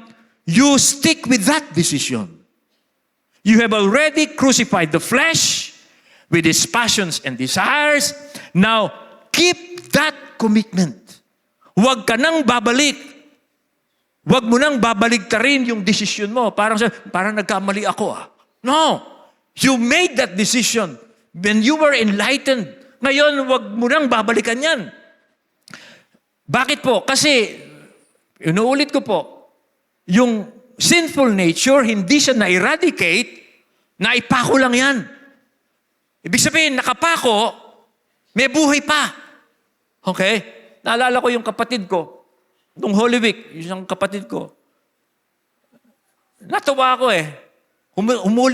you stick with that decision. You have already crucified the flesh with its passions and desires. Now, keep that commitment. Huwag ka nang babalik. Huwag mo nang babalik ka rin yung decision mo. Parang nagkamali ako. No. You made that decision. When you were enlightened. Ngayon, wag mo nang babalikan yan. Bakit po? Kasi, inuulit ko po, yung sinful nature, hindi siya na-eradicate, naipako lang yan. Ibig sabihin, nakapako, may buhay pa. Okay? Naalala ko yung kapatid ko, nung Holy Week, yung kapatid ko, natuwa ako eh.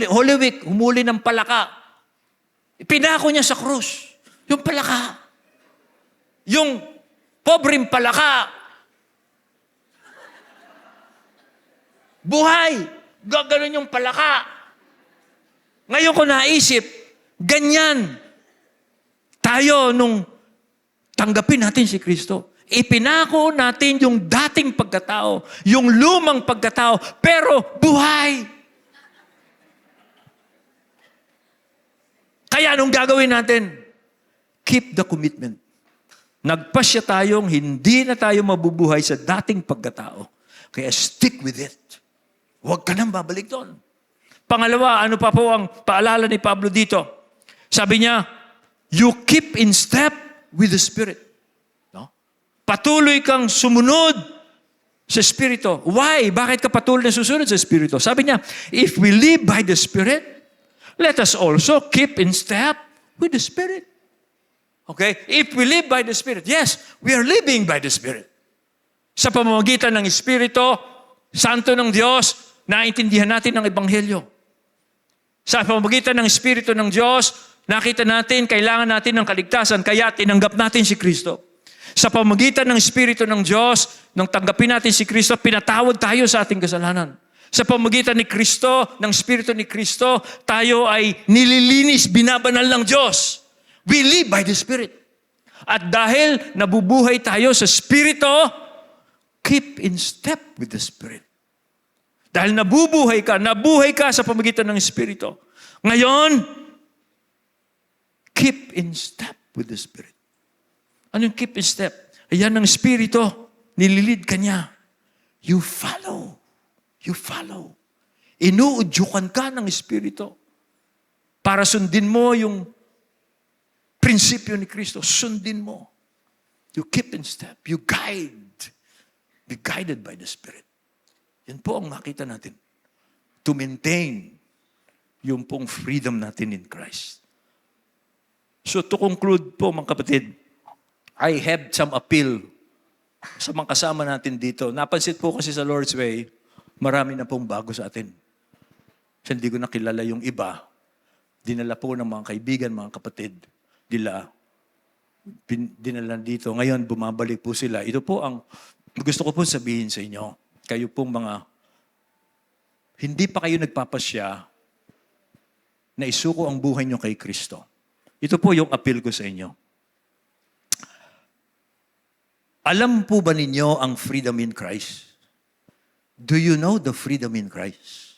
Holy Week, humuli ng palaka. Pinako niya sa krus. Yung palaka. Yung pobreng palaka. Buhay. Gaganon yung palaka. Ngayon ko naisip, ganyan. Tayo nung tanggapin natin si Kristo. Ipinako natin yung dating pagkatao, yung lumang pagkatao, pero buhay. Kaya anong gagawin natin? Keep the commitment. Nagpasya tayong hindi na tayo mabubuhay sa dating pagkatao. Kaya stick with it. Huwag ka nang babalik doon. Pangalawa, ano pa po ang paalala ni Pablo dito? Sabi niya, you keep in step with the Spirit. No? Patuloy kang sumunod sa Espiritu. Why? Bakit ka patuloy na susunod sa Espiritu? Sabi niya, if we live by the Spirit, let us also keep in step with the Spirit. Okay? If we live by the Spirit, yes, we are living by the Spirit. Sa pamamagitan ng Espiritu, Santo ng Diyos, naintindihan natin ang Ebanghelyo. Sa pamamagitan ng Espiritu ng Diyos, nakita natin, kailangan natin ng kaligtasan, kaya tinanggap natin si Kristo. Sa pamamagitan ng Espiritu ng Diyos, nung tanggapin natin si Kristo, pinatawad tayo sa ating kasalanan. Sa pamamagitan ni Kristo, ng Espiritu ni Kristo, tayo ay nililinis, binabanal ng Diyos. We live by the Spirit. At dahil nabubuhay tayo sa Espiritu, keep in step with the Spirit. Dahil nabuhay ka sa pamamagitan ng Espiritu. Ngayon, keep in step with the Spirit. Ano yung keep in step? Ayan ng Espiritu, nililid ka niya. You follow. You follow. Inuudyukan ka ng Espiritu. Para sundin mo yung prinsipyo ni Kristo. Sundin mo. You keep in step. You guide. Be guided by the Spirit. Yan po ang makita natin. To maintain yung pong freedom natin in Christ. So to conclude po mga kapatid, I have some appeal sa mga kasama natin dito. Napansin po kasi sa Lord's Way, marami na pong bago sa atin. Kasi hindi ko nakilala yung iba. Dinala po ng mga kaibigan, mga kapatid. Dinala dito. Ngayon, bumabalik po sila. Ito po ang gusto ko po sabihin sa inyo. Kayo pong mga hindi pa kayo nagpapasya na isuko ang buhay nyo kay Kristo. Ito po yung appeal ko sa inyo. Alam po ba ninyo ang freedom in Christ? Do you know the freedom in Christ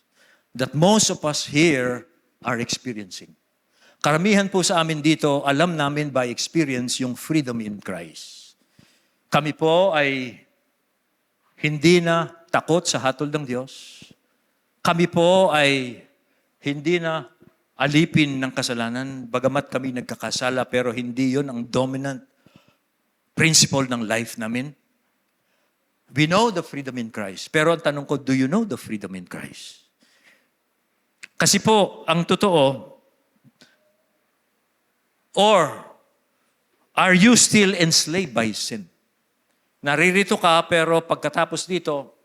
that most of us here are experiencing? Karamihan po sa amin dito, alam namin by experience yung freedom in Christ. Kami po ay hindi na takot sa hatol ng Diyos. Kami po ay hindi na alipin ng kasalanan, bagamat kami nagkakasala, pero hindi yon ang dominant principle ng life namin. We know the freedom in Christ. Pero ang tanong ko, do you know the freedom in Christ? Kasi po, ang totoo, or are you still enslaved by sin? Naririto ka, pero pagkatapos dito,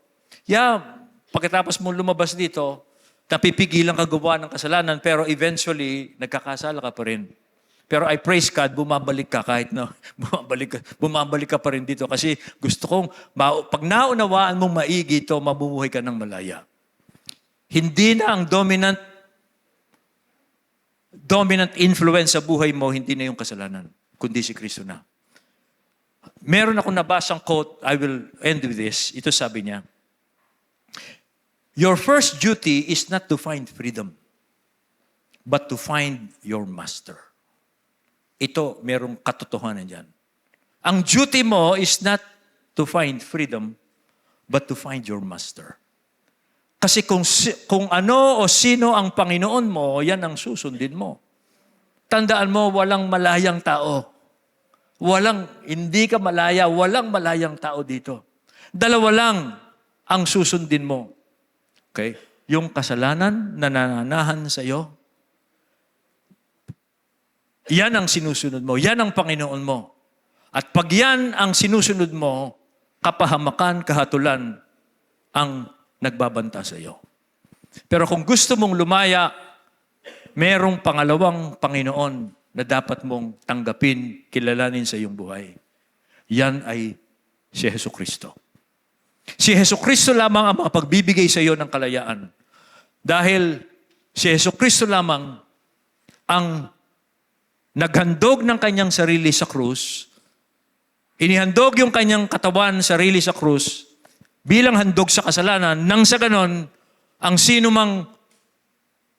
pagkatapos mo lumabas dito, napipigilan ka gawa ng kasalanan, pero eventually, nagkakasala ka pa rin. Pero I praise God, bumabalik ka kahit na bumabalik ka pa rin dito. Kasi gusto kong, pag naunawaan mong maigi ito, mabubuhay ka ng malaya. Hindi na ang dominant influence sa buhay mo, hindi na yung kasalanan, kundi si Kristo na. Meron akong nabasang quote, I will end with this. Ito sabi niya, your first duty is not to find freedom, but to find your master. Ito, merong katotohanan dyan. Ang duty mo is not to find freedom, but to find your master. Kasi kung ano o sino ang Panginoon mo, yan ang susundin mo. tandaan mo, walang malayang tao. Hindi ka malaya, walang malayang tao dito. Dalawa lang ang susundin mo. Okay? Yung kasalanan na nananahan sa iyo, yan ang sinusunod mo. Yan ang Panginoon mo. At pag yan ang sinusunod mo, kapahamakan, kahatulan ang nagbabanta sa iyo. Pero kung gusto mong lumaya, merong pangalawang Panginoon na dapat mong tanggapin, kilalanin sa iyong buhay. Yan ay si Jesucristo. Si Jesucristo lamang ang makapagbibigay sa iyo ng kalayaan. Dahil si Jesucristo lamang ang naghandog ng kanyang sarili sa krus, inihandog yung kanyang katawan, sarili sa krus, bilang handog sa kasalanan, nang sa ganon, ang sino mang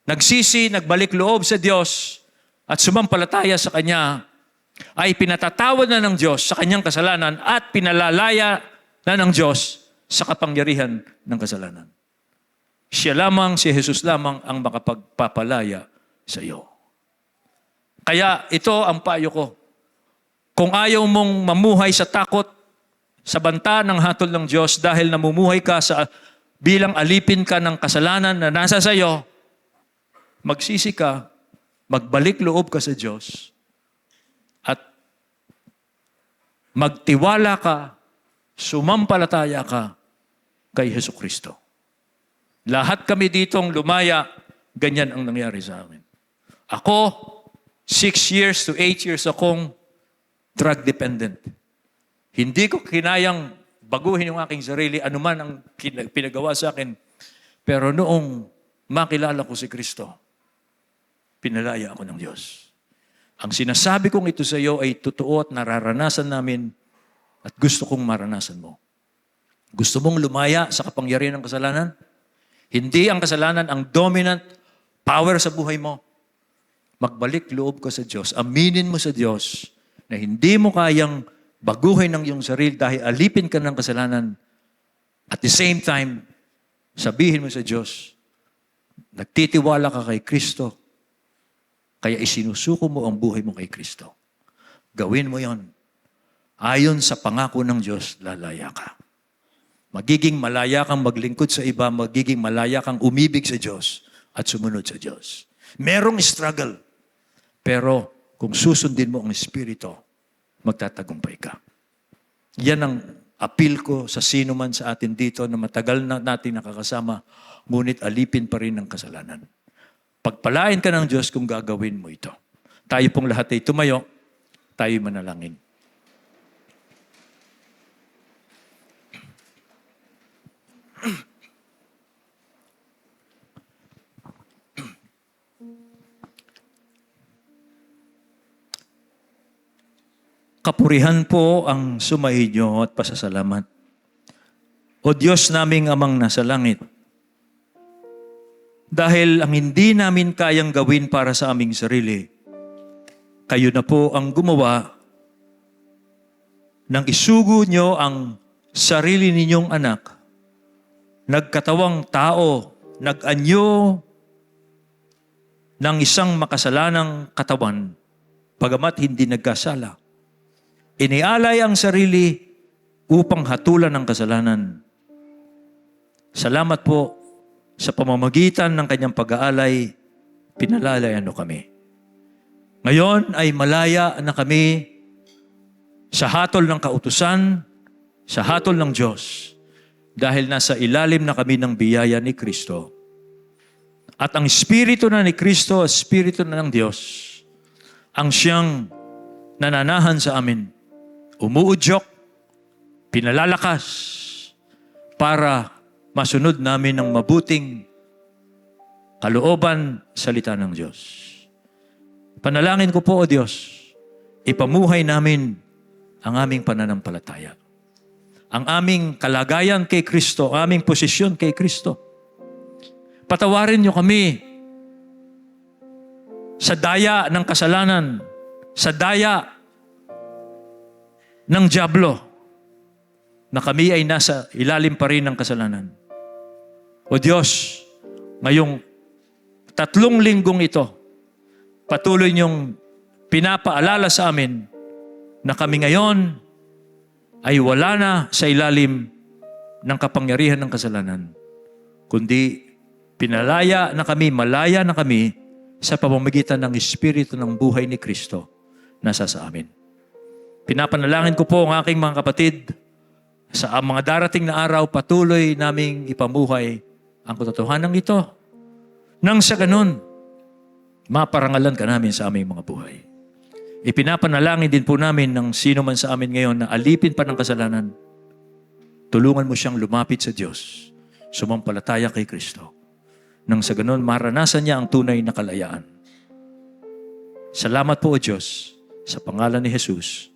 nagsisi, nagbalik loob sa Diyos, at sumampalataya sa Kanya, ay pinatatawad na ng Diyos sa kanyang kasalanan at pinalalaya na ng Diyos sa kapangyarihan ng kasalanan. Siya lamang, si Jesus lamang ang makapagpapalaya sa iyo. Kaya ito ang payo ko. Kung ayaw mong mamuhay sa takot, sa banta ng hatol ng Diyos dahil namumuhay ka bilang alipin ka ng kasalanan na nasa sa iyo, magsisi ka, magbalik loob ka sa Diyos, at magtiwala ka, sumampalataya ka kay Jesucristo. Lahat kami ditong lumaya, ganyan ang nangyari sa amin. Ako, 6 years to 8 years akong drug dependent. Hindi ko kinayang baguhin yung aking sarili, anuman ang pinagawa sa akin. Pero noong makilala ko si Kristo, pinalaya ako ng Diyos. Ang sinasabi kong ito sa iyo ay totoo at nararanasan namin at gusto kong maranasan mo. Gusto mong lumaya sa kapangyarihan ng kasalanan? Hindi ang kasalanan ang dominant power sa buhay mo. Magbalik loob ka sa Diyos. Aminin mo sa Diyos na hindi mo kayang baguhin ng iyong sarili dahil alipin ka ng kasalanan. At the same time, sabihin mo sa Diyos, nagtitiwala ka kay Kristo, kaya isinusuko mo ang buhay mo kay Kristo. Gawin mo yon. Ayon sa pangako ng Diyos, lalaya ka. Magiging malaya kang maglingkod sa iba, magiging malaya kang umibig sa Diyos at sumunod sa Diyos. Merong struggle. Pero kung susundin mo ang Espiritu, magtatagumpay ka. Yan ang appeal ko sa sino man sa atin dito na matagal na natin nakakasama, ngunit alipin pa rin ng kasalanan. Pagpalain ka ng Diyos kung gagawin mo ito. Tayo pong lahat ay tumayo, tayo manalangin. Kapurihan po ang sumainyo at pasasalamat. O Diyos naming amang nasa langit, dahil ang hindi namin kayang gawin para sa aming sarili, kayo na po ang gumawa nang isugo nyo ang sarili ninyong anak, nagkatawang tao, nag-anyo ng isang makasalanang katawan, bagamat hindi nagkasala. Inialay ang sarili upang hatulan ng kasalanan. Salamat po sa pamamagitan ng kanyang pag-aalay, pinalalayan mo kami. Ngayon ay malaya na kami sa hatol ng kautusan, sa hatol ng Diyos, dahil nasa ilalim na kami ng biyaya ni Kristo. At ang Espiritu na ni Kristo, Espiritu na ng Diyos, ang siyang nananahan sa amin, umuudyok, pinalalakas, para masunod namin ng mabuting kalooban salita ng Diyos. Panalangin ko po, O Diyos, ipamuhay namin ang aming pananampalataya. Ang aming kalagayan kay Kristo, ang aming posisyon kay Kristo. Patawarin niyo kami sa daya ng kasalanan, sa daya ng dyablo, na kami ay nasa ilalim pa rin ng kasalanan. O Diyos, ngayong 3 linggong ito, patuloy niyong pinapaalala sa amin na kami ngayon ay wala na sa ilalim ng kapangyarihan ng kasalanan, kundi malaya na kami sa pamamagitan ng Espiritu ng buhay ni Kristo nasa sa amin. Pinapanalangin ko po ang aking mga kapatid sa mga darating na araw, patuloy naming ipamuhay ang katotohanan nito. Nang sa ganun, maparangalan ka namin sa aming mga buhay. Ipinapanalangin din po namin ng sino man sa amin ngayon na alipin pa ng kasalanan. Tulungan mo siyang lumapit sa Diyos, sumampalataya kay Kristo. Nang sa ganun, maranasan niya ang tunay na kalayaan. Salamat po, O Diyos, sa pangalan ni Jesus.